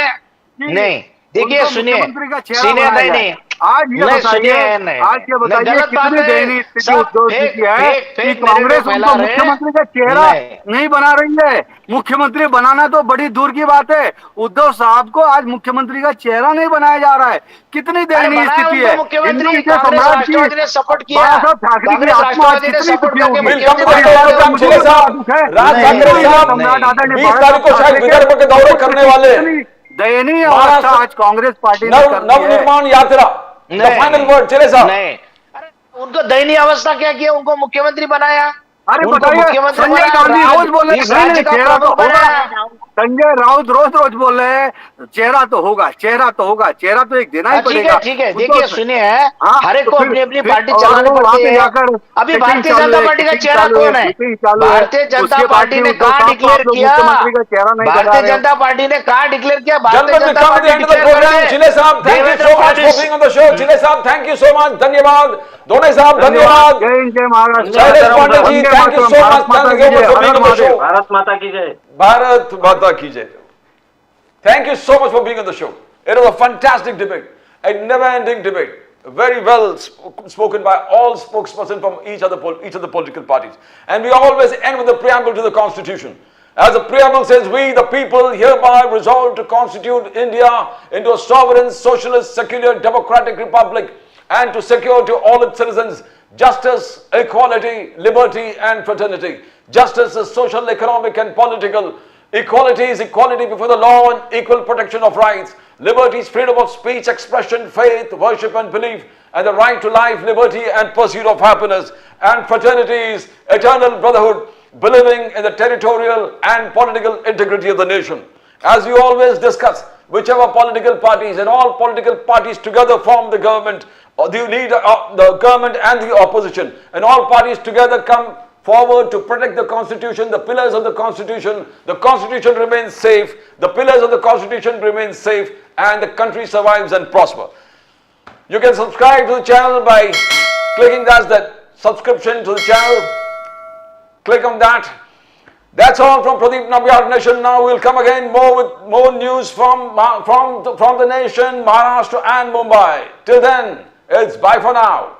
नहीं, देखिए सुनिए नहीं आज ये सुनिए, आज ये बताइए कितनी दयनीय स्थिति उद्धव जी की है कि कांग्रेस उनको मुख्यमंत्री का चेहरा नहीं बना रही है। मुख्यमंत्री बनाना तो बड़ी दूर की बात है, उद्धव साहब को आज मुख्यमंत्री का चेहरा नहीं बनाया जा रहा है। कितनी दयनीय स्थिति है। मुख्यमंत्री सम्राट ने सपोर्ट किया, ठाकरे की आत्मा कितनी दुखी होगी। राज ठाकरे साहब 20 तारीख को शायद विदर्भ के दौरे करने वाले। दयनीय अवस्था आज कांग्रेस पार्टी ने कर दी है। नवनिर्माण यात्रा फाइनल वर्ड चिले साहब। नहीं, अरे उनको दयनीय अवस्था क्या किया, उनको मुख्यमंत्री बनाया। अरे बताइए, संजय गांधी रोज बोल रहे हैं चेहरा तो होगा, संजय राउत रोज बोल रहे हैं चेहरा तो होगा, चेहरा तो एक देना ही पड़ेगा। ठीक है देखिए सुनिए, हर एक को अपनी अपनी पार्टी चलानी पड़ती है। अभी भारतीय जनता पार्टी का चेहरा कौन है? भारतीय जनता पार्टी ने कहाँ डिक्लेयर किया? भारतीय जनता पार्टी ने कहाँ डिक्लेयर किया? भारतीय जनता पार्टी। चिले साहब thank you so much for being on the show. Chile साहब थैंक यू सो मच, धन्यवाद। धोने साहब धन्यवाद। जय Maharashtra. Thank you so much for being on the show. Bharat माता की जय। Bharat Mata ki jai. Thank you so much for being on the show. It was a fantastic debate, a never-ending debate, very well spoken by all spokespersons from each of the political parties. And we always end with the preamble to the Constitution. As the preamble says, we the people hereby resolve to constitute India into a sovereign, socialist, secular, democratic republic and to secure to all its citizens justice, equality, liberty and fraternity. Justice is social, economic and political. Equality is equality before the law and equal protection of rights. Liberty is freedom of speech, expression, faith, worship and belief, and the right to life, liberty and pursuit of happiness. And fraternity is eternal brotherhood, believing in the territorial and political integrity of the nation. As we always discuss, whichever political parties and all political parties together form the government, or the leader of the government and the opposition, and all parties together come forward to protect the Constitution, the pillars of the Constitution remains safe, the pillars of the Constitution remain safe, and the country survives and prosper. You can subscribe to the channel by clicking that subscription to the channel. Click on that. That's all from Pradeep Nambiar Nation. Now we'll come again with more news from the nation, Maharashtra and Mumbai. Till then, it's bye for now.